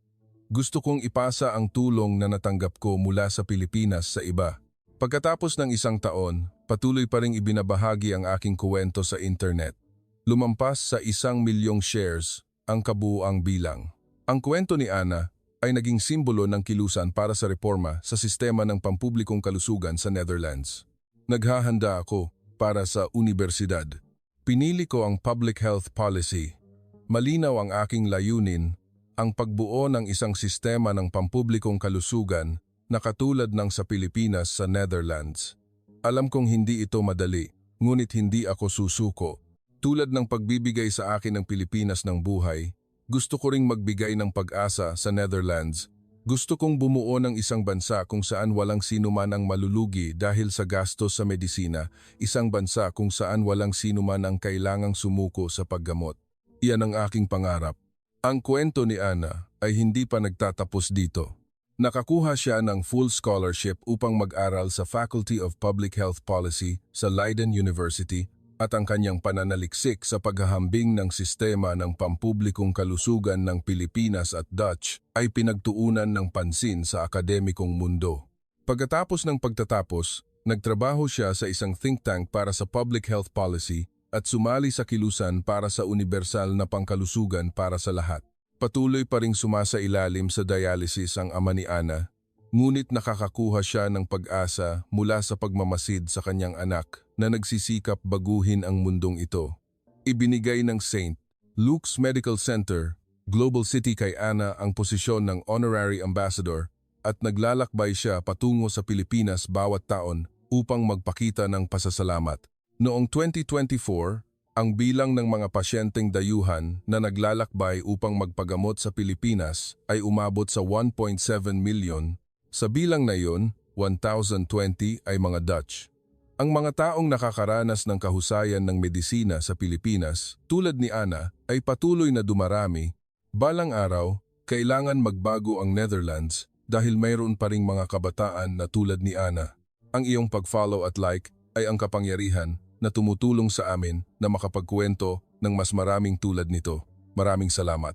Gusto kong ipasa ang tulong na natanggap ko mula sa Pilipinas sa iba. Pagkatapos ng isang taon, patuloy pa ring ibinabahagi ang aking kuwento sa internet. Lumampas sa 1,000,000 shares ang kabuuang bilang. Ang kwento ni Ana ay naging simbolo ng kilusan para sa reforma sa sistema ng pampublikong kalusugan sa Netherlands. Naghahanda ako para sa unibersidad. Pinili ko ang public health policy. Malinaw ang aking layunin, ang pagbuo ng isang sistema ng pampublikong kalusugan na katulad ng sa Pilipinas sa Netherlands. Alam kong hindi ito madali, ngunit hindi ako susuko. Tulad ng pagbibigay sa akin ng Pilipinas ng buhay, gusto ko ring magbigay ng pag-asa sa Netherlands. Gusto kong bumuo ng isang bansa kung saan walang sino man ang malulugi dahil sa gastos sa medisina, isang bansa kung saan walang sino man ang kailangang sumuko sa paggamot. Iyan ang aking pangarap. Ang kwento ni Ana ay hindi pa nagtatapos dito. Nakakuha siya ng full scholarship upang mag-aral sa Faculty of Public Health Policy sa Leiden University, at ang kanyang pananaliksik sa paghahambing ng sistema ng pampublikong kalusugan ng Pilipinas at Dutch ay pinagtuunan ng pansin sa akademikong mundo. Pagkatapos ng pagtatapos, nagtrabaho siya sa isang think tank para sa public health policy at sumali sa kilusan para sa universal na pangkalusugan para sa lahat. Patuloy pa ring sumasailalim sa dialysis ang ama ni Ana, ngunit nakakakuha siya ng pag-asa mula sa pagmamasid sa kanyang anak na nagsisikap baguhin ang mundong ito. Ibinigay ng St. Luke's Medical Center, Global City kay Ana ang posisyon ng Honorary Ambassador at naglalakbay siya patungo sa Pilipinas bawat taon upang magpakita ng pasasalamat. Noong 2024, ang bilang ng mga pasyenteng dayuhan na naglalakbay upang magpagamot sa Pilipinas ay umabot sa 1.7 million. Sa bilang na iyon, 1,020 ay mga Dutch. Ang mga taong nakakaranas ng kahusayan ng medisina sa Pilipinas, tulad ni Ana, ay patuloy na dumarami. Balang araw, kailangan magbago ang Netherlands dahil mayroon pa ring mga kabataan na tulad ni Ana. Ang iyong pag-follow at like ay ang kapangyarihan na tumutulong sa amin na makapagkwento ng mas maraming tulad nito. Maraming salamat.